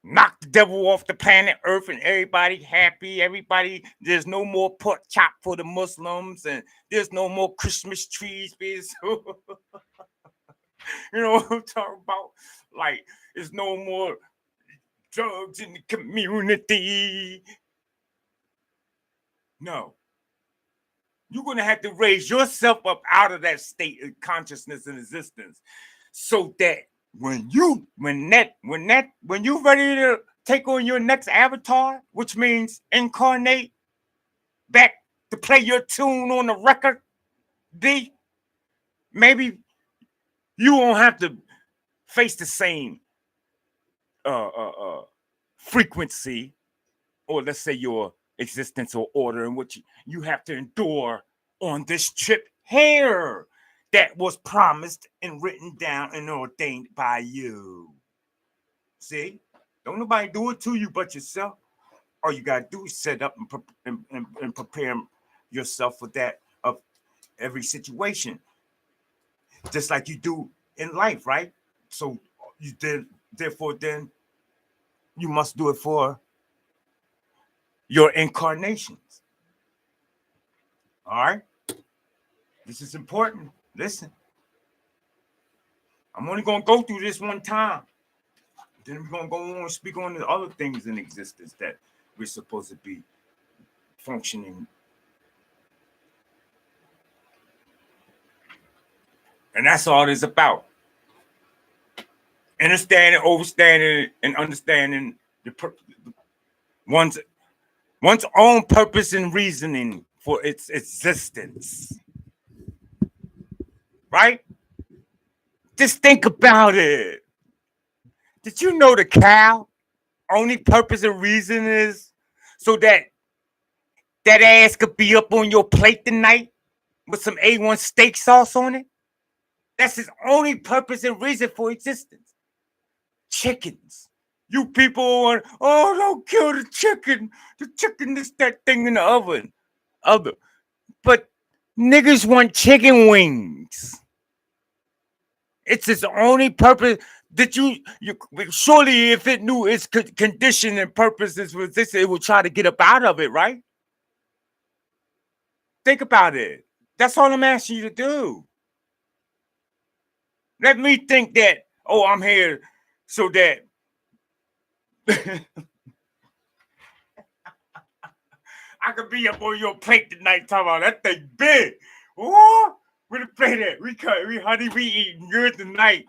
S1: knocked the devil off the planet Earth and everybody happy. There's no more pork chop for the Muslims and there's no more Christmas trees being sold. You know what I'm talking about? Like, there's no more drugs in the community. No. You're going to have to raise yourself up out of that state of consciousness and existence so that when you're ready to take on your next avatar, which means incarnate back to play your tune on the record, maybe you won't have to face the same frequency, or let's say your existence or order in which you have to endure on this trip here that was promised and written down and ordained by you. See? Don't nobody do it to you but yourself. All you gotta do is set up and prepare yourself for that of every situation, just like you do in life, right? So therefore, then you must do it for your incarnations. All right? This is important. Listen. I'm only going to go through this one time. Then we're going to go on and speak on the other things in existence that we're supposed to be functioning. And that's all it's about. Understanding, overstanding, and understanding one's own purpose and reasoning for its existence. Right? Just think about it. Did you know the cow only purpose and reason is so that ass could be up on your plate tonight with some A1 steak sauce on it? That's his only purpose and reason for existence. Chickens. You people want, oh, don't kill the chicken. The chicken is that thing in the oven. But niggas want chicken wings. It's its only purpose. That you surely, if it knew its condition and purposes was this, it would try to get up out of it, right? Think about it. That's all I'm asking you to do. Let me think that, oh, I'm here so that I could be up on your plate tonight talking about that thing big. Oh, we're gonna play that. We eating good tonight.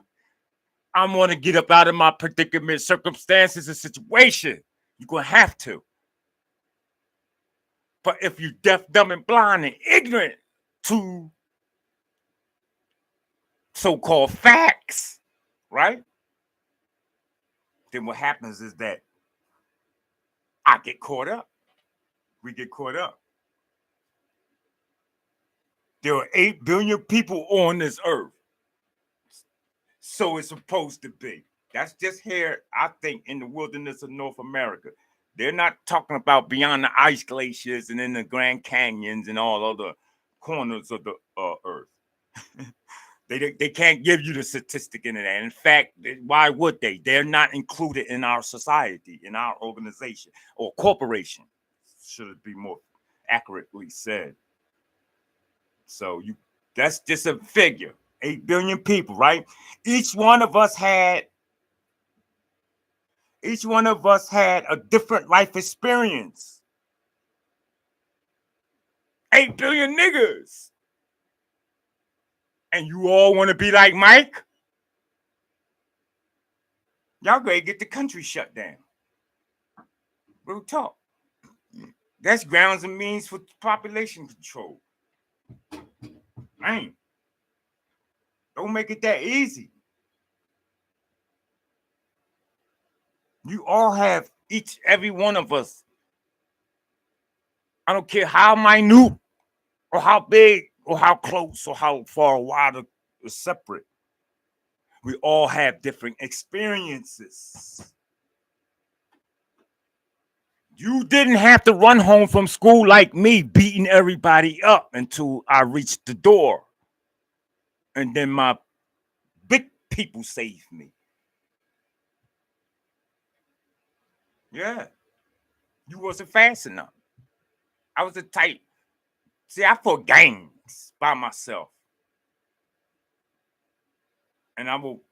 S1: I'm gonna get up out of my predicament, circumstances, and situation. You're gonna have to. But if you're deaf, dumb, and blind and ignorant to so-called facts, right? Then what happens is that I get caught up. We get caught up. There are 8 billion people on this earth. So it's supposed to be. That's just here, I think, in the wilderness of North America. They're not talking about beyond the ice glaciers and in the Grand Canyons and all other corners of the earth. They can't give you the statistic in that. In fact, why would they? They're not included in our society, in our organization or corporation. Should it be more accurately said? So that's just a figure. 8 billion people, right? Each one of us had a different life experience. 8 billion niggas. And you all want to be like Mike? Y'all gonna get the country shut down. Real talk. That's grounds and means for population control. Man, don't make it that easy. You all have, every one of us. I don't care how minute or how big or how close or how far wide or separate. We all have different experiences. You didn't have to run home from school like me, beating everybody up until I reached the door. And then my big people saved me. Yeah. You wasn't fast enough. I was the type. See, I fought gangs by myself. And I will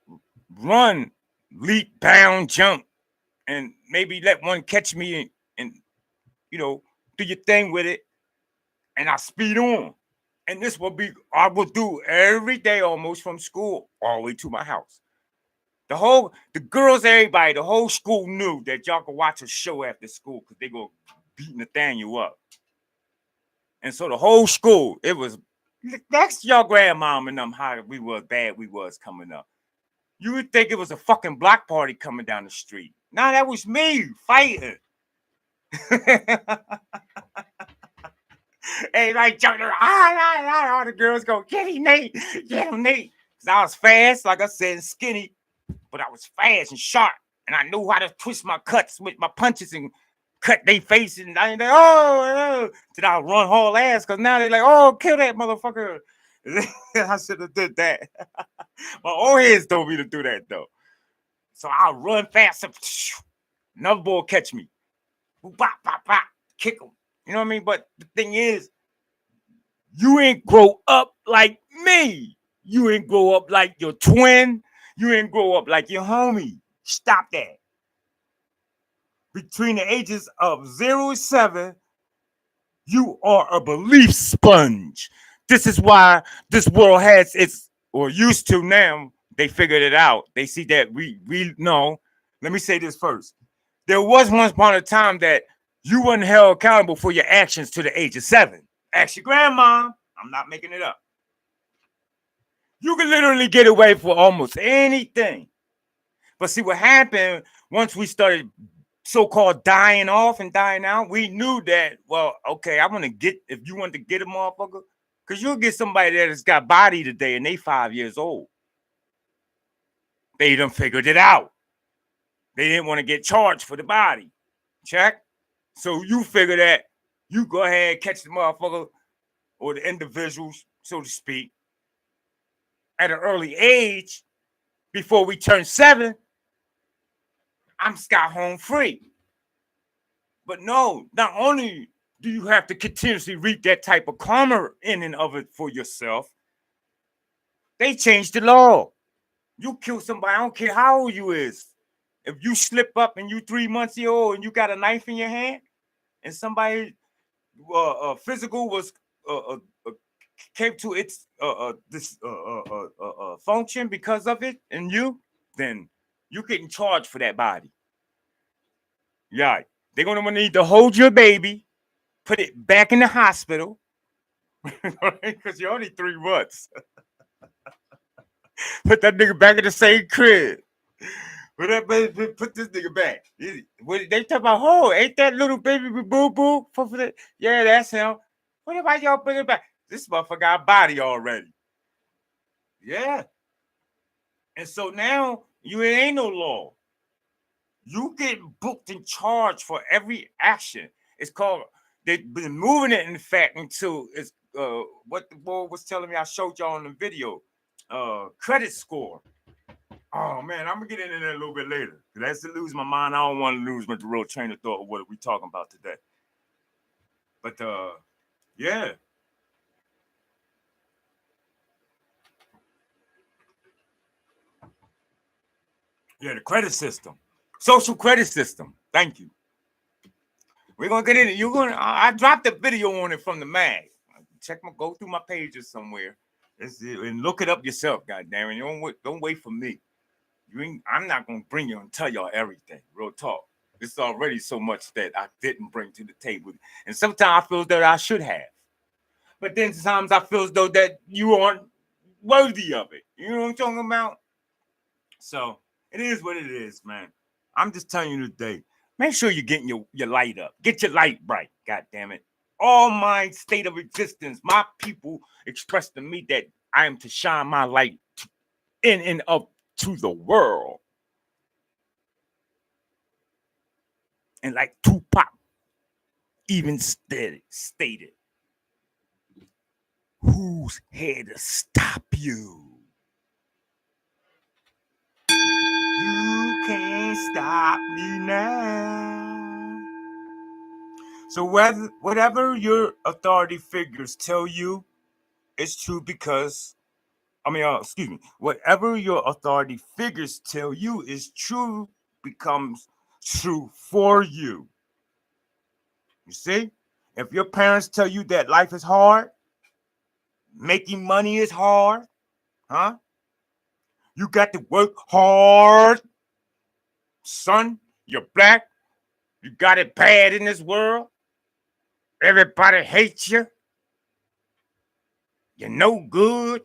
S1: run, leap, bound, jump, and maybe let one catch me and do your thing with it. And I speed on. And this I will do every day almost from school all the way to my house. The girls, everybody, the whole school knew that y'all could watch a show after school because they go beat Nathaniel up. And so the whole school, it was, that's your grandmom and them, how bad we was coming up. You would think it was a fucking block party coming down the street. Nah, that was me fighting. Everybody jumping around. All the girls go, get him, Nate. Get him, Nate. Because I was fast, like I said, skinny. But I was fast and sharp. And I knew how to twist my cuts with my punches and cut their faces. And I ain't like, oh. Then I'll run whole ass. Because now they're like, oh, kill that motherfucker. I should have did that. My old heads told me to do that, though. So I'll run fast. Another boy catch me. Bop, bop, bop. Kick him. You know what I mean? But the thing is, you ain't grow up like me. You ain't grow up like your twin. You ain't grow up like your homie. Stop that. Between the ages of 0 and 7, you are a belief sponge. This is why this world has its, or used to now, they figured it out. They see that we know. Let me say this first. There was once upon a time that you weren't held accountable for your actions to the age of 7. Ask your grandma. I'm not making it up. You can literally get away for almost anything. But see what happened once we started so-called dying off and dying out, we knew that, well, okay, if you want to get a motherfucker, because you'll get somebody that has got body today and they 5 years old. They done figured it out. They didn't want to get charged for the body. Check. So you figure that you go ahead, catch the motherfucker or the individuals, so to speak, at an early age, before we turn 7, I'm Scott home free. But no, not only do you have to continuously reap that type of karma in and of it for yourself, they changed the law. You kill somebody, I don't care how old you is. If you slip up and you 3 months old and you got a knife in your hand, and somebody physical was came to its function because of it, and then you're getting charged for that body. Yeah, they're gonna need to hold your baby, put it back in the hospital, because you're only 3 months. Put that nigga back in the same crib. Put this nigga back. They talk about, oh, ain't that little baby boo boo? Yeah, that's him. What about y'all put it back? This motherfucker got a body already. Yeah. And so now you ain't no law. You get booked and charged for every action. It's called, they've been moving it, in fact, until it's what the boy was telling me. I showed y'all in the video. credit score. Oh man, I'm gonna get into that a little bit later. That's to lose my mind. I don't want to lose my real train of thought of what we talking about today. But yeah. Yeah, the credit system. Social credit system. Thank you. We're gonna get in it. You're gonna I dropped a video on it from the mag. Go through my pages somewhere. And look it up yourself, goddamn it. You don't wait for me. I'm not gonna bring you and tell y'all everything. Real talk. It's already so much that I didn't bring to the table. And sometimes I feel that I should have. But then sometimes I feel as though that you aren't worthy of it. You know what I'm talking about? So it is what it is, man. I'm just telling you today. Make sure you're getting your light up. Get your light bright. God damn it. All my state of existence, my people expressed to me that I am to shine my light in and up to the world. And like Tupac even stated, who's here to stop you? You can't stop me now. So whatever your authority figures tell you, it's true because, excuse me, whatever your authority figures tell you is true becomes true for you. You see? If your parents tell you that life is hard, making money is hard, huh? You got to work hard. Son, you're black. You got it bad in this world. Everybody hates you. You're no good.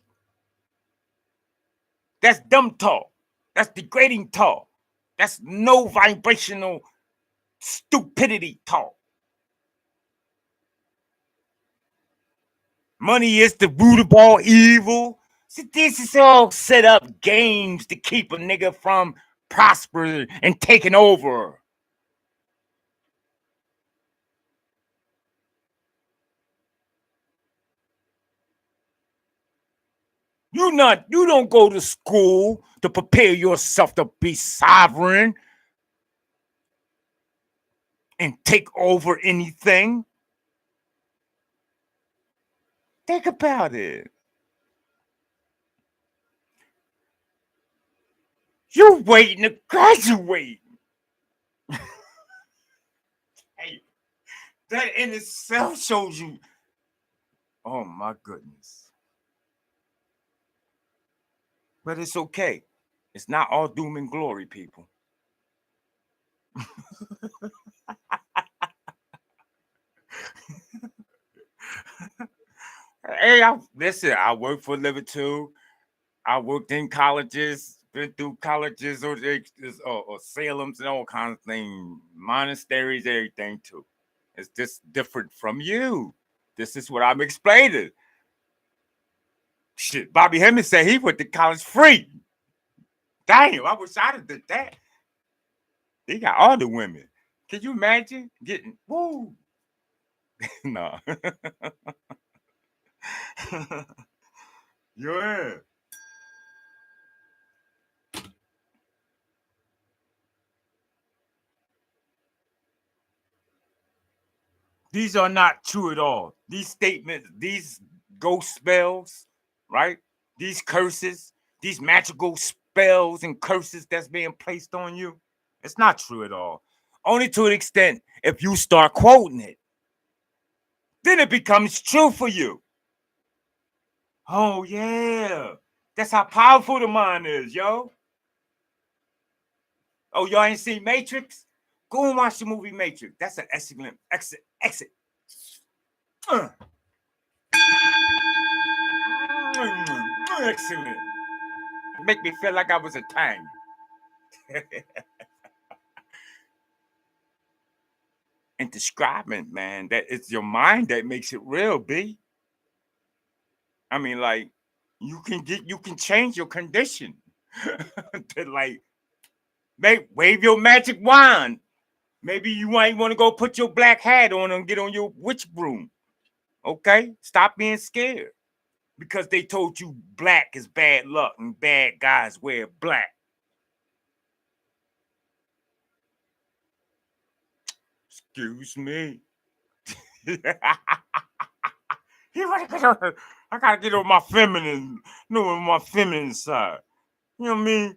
S1: That's dumb talk. That's degrading talk. That's no vibrational stupidity talk. Money is the root of all evil. See, this is all set up games to keep a nigga from prospering and taking over. You don't go to school to prepare yourself to be sovereign and take over anything. Think about it. You're waiting to graduate. Hey, that in itself shows you. Oh my goodness. But it's okay. It's not all doom and glory, people. Hey, listen, I work for a living too. I worked in colleges, been through colleges or Salem's and all kinds of things, monasteries, everything too. It's just different from you. This is what I'm explaining. Shit, Bobby Hemmings said he went to college free. Damn, I wish I'd have did that. He got all the women. Can you imagine getting woo? No. Yeah. These are not true at all. These statements, these ghost spells, right? These curses, these magical spells and curses that's being placed on you, it's not true at all. Only to an extent if you start quoting it. Then it becomes true for you. Oh, yeah. That's how powerful the mind is, yo. Oh, y'all ain't seen Matrix? Go and watch the movie Matrix. That's an excellent exit. Excellent. Make me feel like I was a tang. And describing, man, that it's your mind that makes it real, B. I mean, like, you can change your condition. To like, wave your magic wand. Maybe you might want to go put your black hat on and get on your witch broom. Okay? Stop being scared. because they told you black is bad luck and bad guys wear black. Excuse me. I gotta get on my feminine, my feminine side. You know what I mean?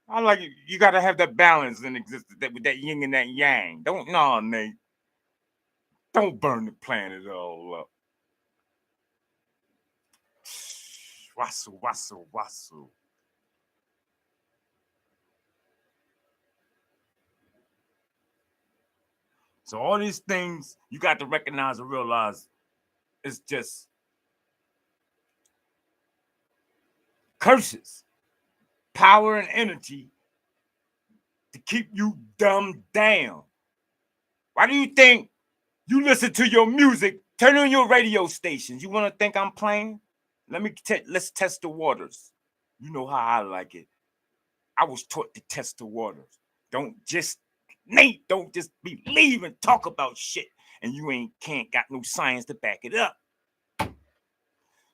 S1: I like it. You gotta have that balance in existence, with that yin and that yang. Nate. Don't burn the planet all up. Wasu, wasu, wasu. So all these things you got to recognize and realize it's just curses, power and energy to keep you dumbed down. Why do you think you listen to your music? Turn on your radio stations. You want to think I'm playing? Let's test the waters. You know how I like it. I was taught to test the waters. Don't just believe and talk about shit and you can't got no science to back it up.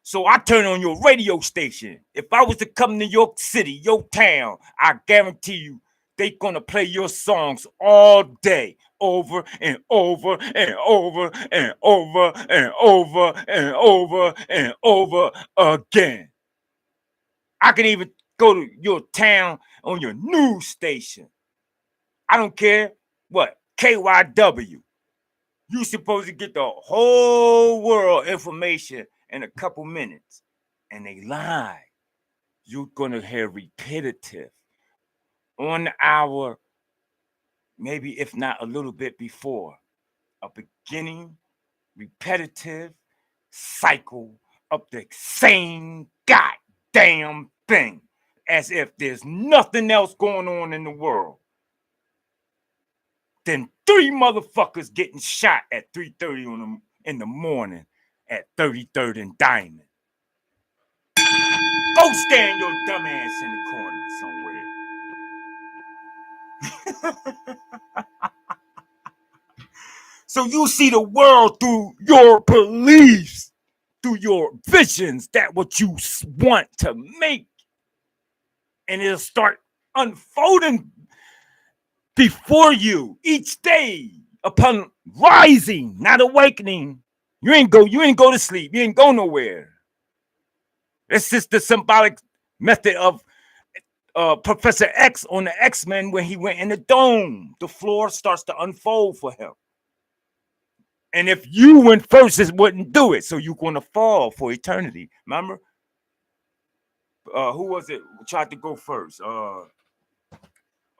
S1: So I turn on your radio station. If I was to come to York City, your town, I guarantee you they gonna play your songs all day, over and over and over and over and over and over and over again. I can even go to your town on your news station. I don't care what, KYW. You supposed to get the whole world information in a couple minutes. And they lie. You're gonna hear repetitive on the hour, maybe if not a little bit before, a beginning repetitive cycle of the same goddamn thing, as if there's nothing else going on in the world. Then 3 motherfuckers getting shot at 3:30 in the morning at 33rd and Diamond. Go stand your dumb ass in the corner somewhere. So you see the world through your beliefs, through your visions, that what you want to make. And it'll start unfolding before you each day upon rising, not awakening. You ain't go to sleep. You ain't go nowhere. It's just the symbolic method of Professor X on the X-Men when he went in the dome. The floor starts to unfold for him. And if you went first, it wouldn't do it. So you're going to fall for eternity. Remember? Who was it who tried to go first?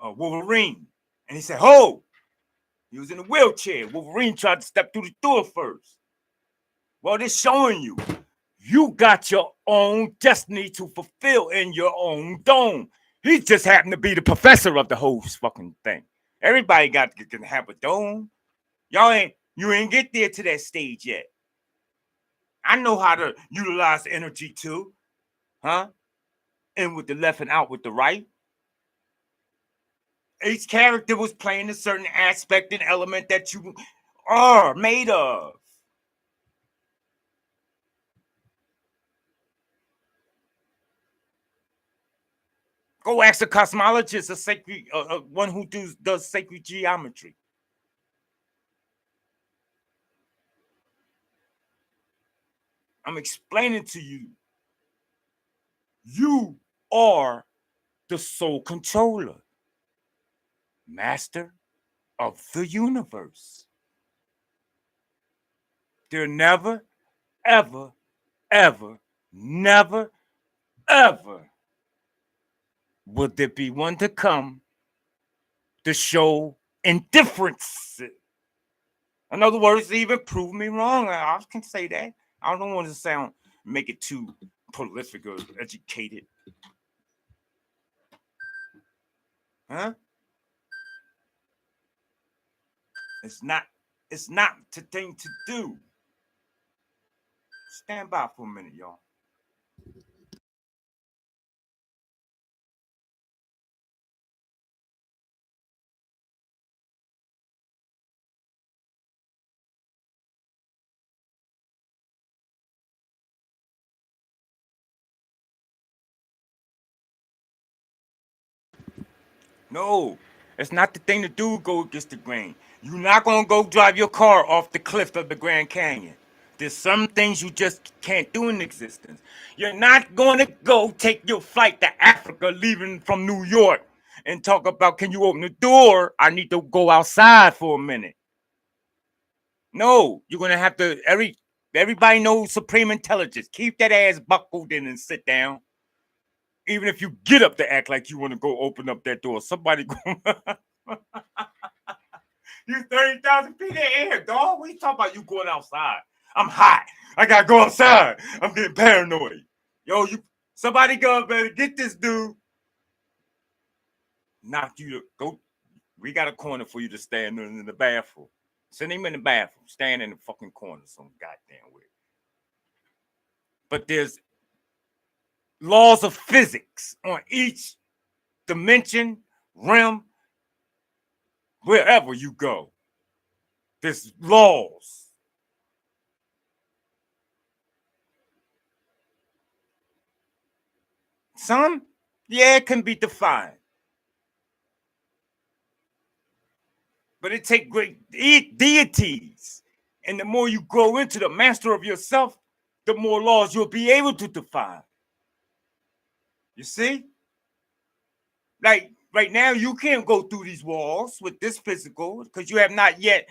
S1: Wolverine. And he said, "Ho!" He was in a wheelchair. Wolverine tried to step through the door first. Well, they're showing you. You got your own destiny to fulfill in your own dome. He just happened to be the professor of the whole fucking thing. Everybody can have a dome. You ain't get there to that stage yet. I know how to utilize energy too. Huh? In with the left and out with the right. Each character was playing a certain aspect and element that you are made of. Go ask a cosmologist, a sacred, one who does sacred geometry. I'm explaining to you. You are the sole controller, master of the universe. There never, ever, ever, never, ever will there be one to come to show indifference. In other words, even prove me wrong. I can say that. I don't want to make it too prolific or educated. Huh? It's not the thing to do. Stand by for a minute, y'all. No, it's not the thing to do. Go against the grain. You're not gonna go drive your car off the cliff of the Grand Canyon. There's some things you just can't do in existence. You're not gonna go take your flight to Africa, leaving from New York, and talk about, can you open the door? I need to go outside for a minute. No, you're gonna have to. Everybody knows supreme intelligence. Keep that ass buckled in and sit down. Even if you get up to act like you want to go open up that door, somebody go. You 30,000 feet in the air, dog. What you talking about? You going outside? I'm hot. I gotta go outside. I'm getting paranoid. Yo, somebody go better get this dude. Knock you to go. We got a corner for you to stand in the bathroom. Send him in the bathroom. Stand in the fucking corner some goddamn way. But there's laws of physics on each dimension, realm, wherever you go. There's laws. Some, yeah, it can be defined. But it takes great deities. And the more you grow into the master of yourself, the more laws you'll be able to define. You see? Like right now, you can't go through these walls with this physical because you have not yet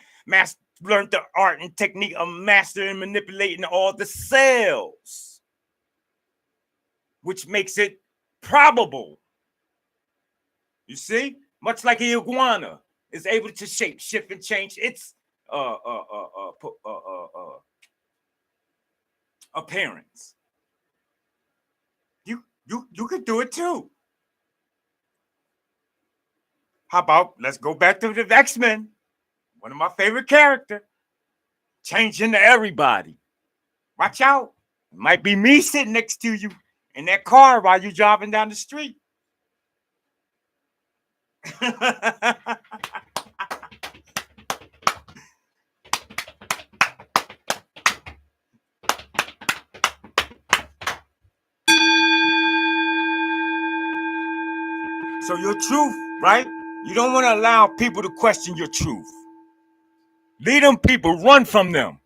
S1: learned the art and technique of mastering and manipulating all the cells, which makes it probable. You see? Much like an iguana is able to shape, shift, and change its appearance. You could do it too. How about let's go back to the X-Men? One of my favorite characters. Change into everybody. Watch out. It might be me sitting next to you in that car while you're driving down the street. So your truth, right? You don't want to allow people to question your truth. Lead them people, run from them.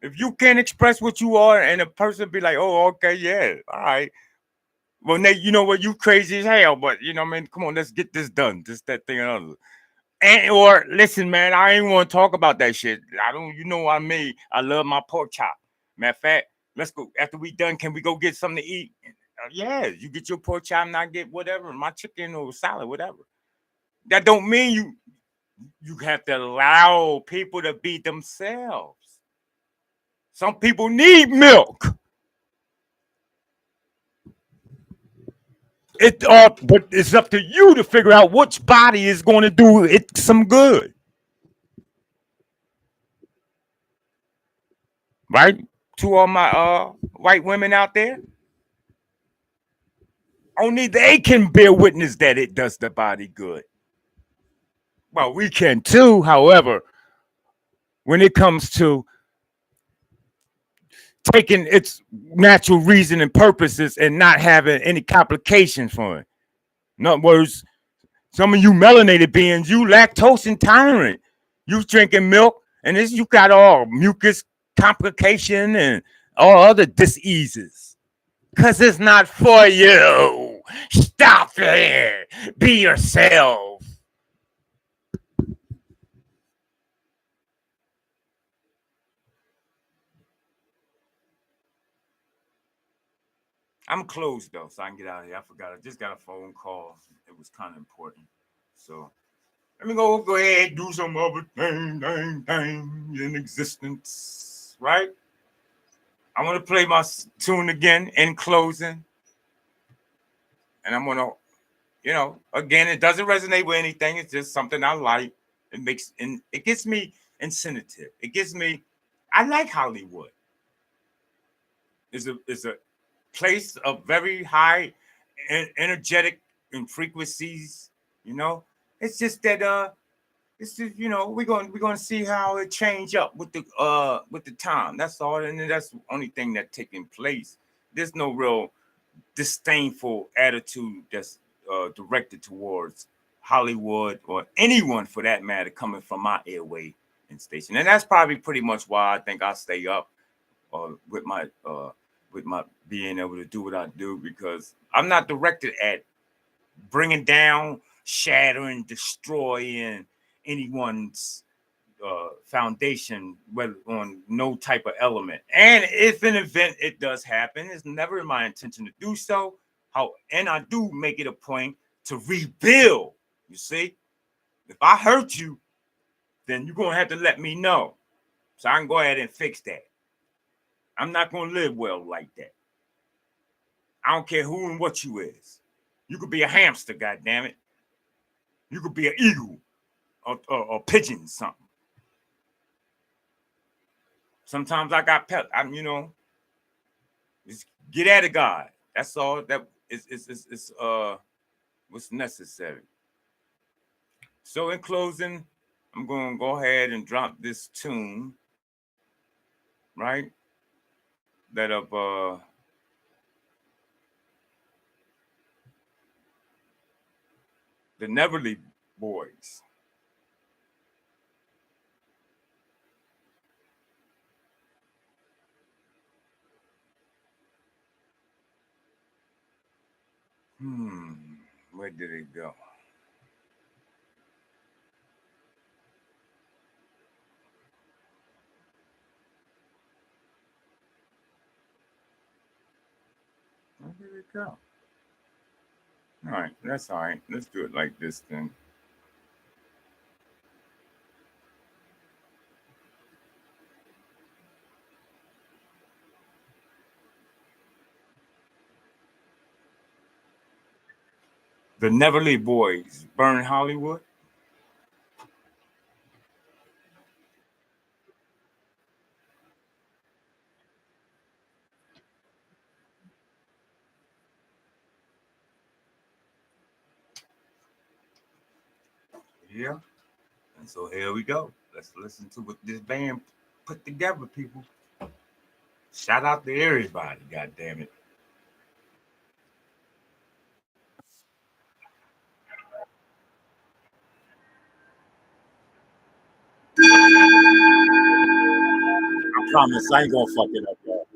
S1: If you can't express what you are and a person be like, oh, okay, yeah, all right. Well, Nate, you know what? You crazy as hell, but you know, man, come on, let's get this done. This, that thing, and other. And or listen, man, I ain't want to talk about that shit. I don't, you know what I mean? I love my pork chop. Matter of fact, let's go. After we done, can we go get something to eat? Yeah, you get your pork chop and I get whatever, my chicken or salad, whatever. That don't mean you have to allow people to be themselves. Some people need milk. But it's up to you to figure out which body is going to do it some good. Right? To all my white women out there. Only they can bear witness that it does the body good. Well, we can too, however, when it comes to taking its natural reason and purposes and not having any complications for it. In other words, some of you melanated beings, you lactose intolerant. You drinking milk, and this you got all mucus complication and all other diseases. Cause it's not for you. Stop it. Be yourself. I'm closed though, so I can get out of here. I forgot. I just got a phone call. It was kind of important. So let me go ahead and do some other thing in existence. Right? I want to play my tune again in closing. And I'm gonna, again, it doesn't resonate with anything. It's just something I like. It gets me incentive. It gives me. I like Hollywood. It's a place of very high energetic and frequencies. It's just that it's just we're gonna see how it change up with the time. That's all, and that's the only thing that's taking place. There's no real disdainful attitude that's directed towards Hollywood or anyone for that matter coming from my airway and station. And that's probably pretty much why I think I stay up with my being able to do what I do, because I'm not directed at bringing down, shattering, destroying anyone's foundation, whether on no type of element. And if an event it does happen, it's never my intention to do so. And I do make it a point to rebuild. You see, if I hurt you, then you're gonna have to let me know so I can go ahead and fix that. I'm not gonna live well like that. I don't care who and what you is. You could be a hamster, goddammit. You could be an eagle or pigeon, something. Sometimes I got pet. Just get at it, God. That's all. That is what's necessary. So in closing, I'm gonna go ahead and drop this tune, right? That of the Neverly Boys. Where did it go? Where did it go? All right, that's all right. Let's do it like this then. The Neverly Boys, Burn Hollywood. Yeah. And so here we go. Let's listen to what this band put together, people. Shout out to everybody, god damn it. I promise I ain't gonna fuck it up, y'all.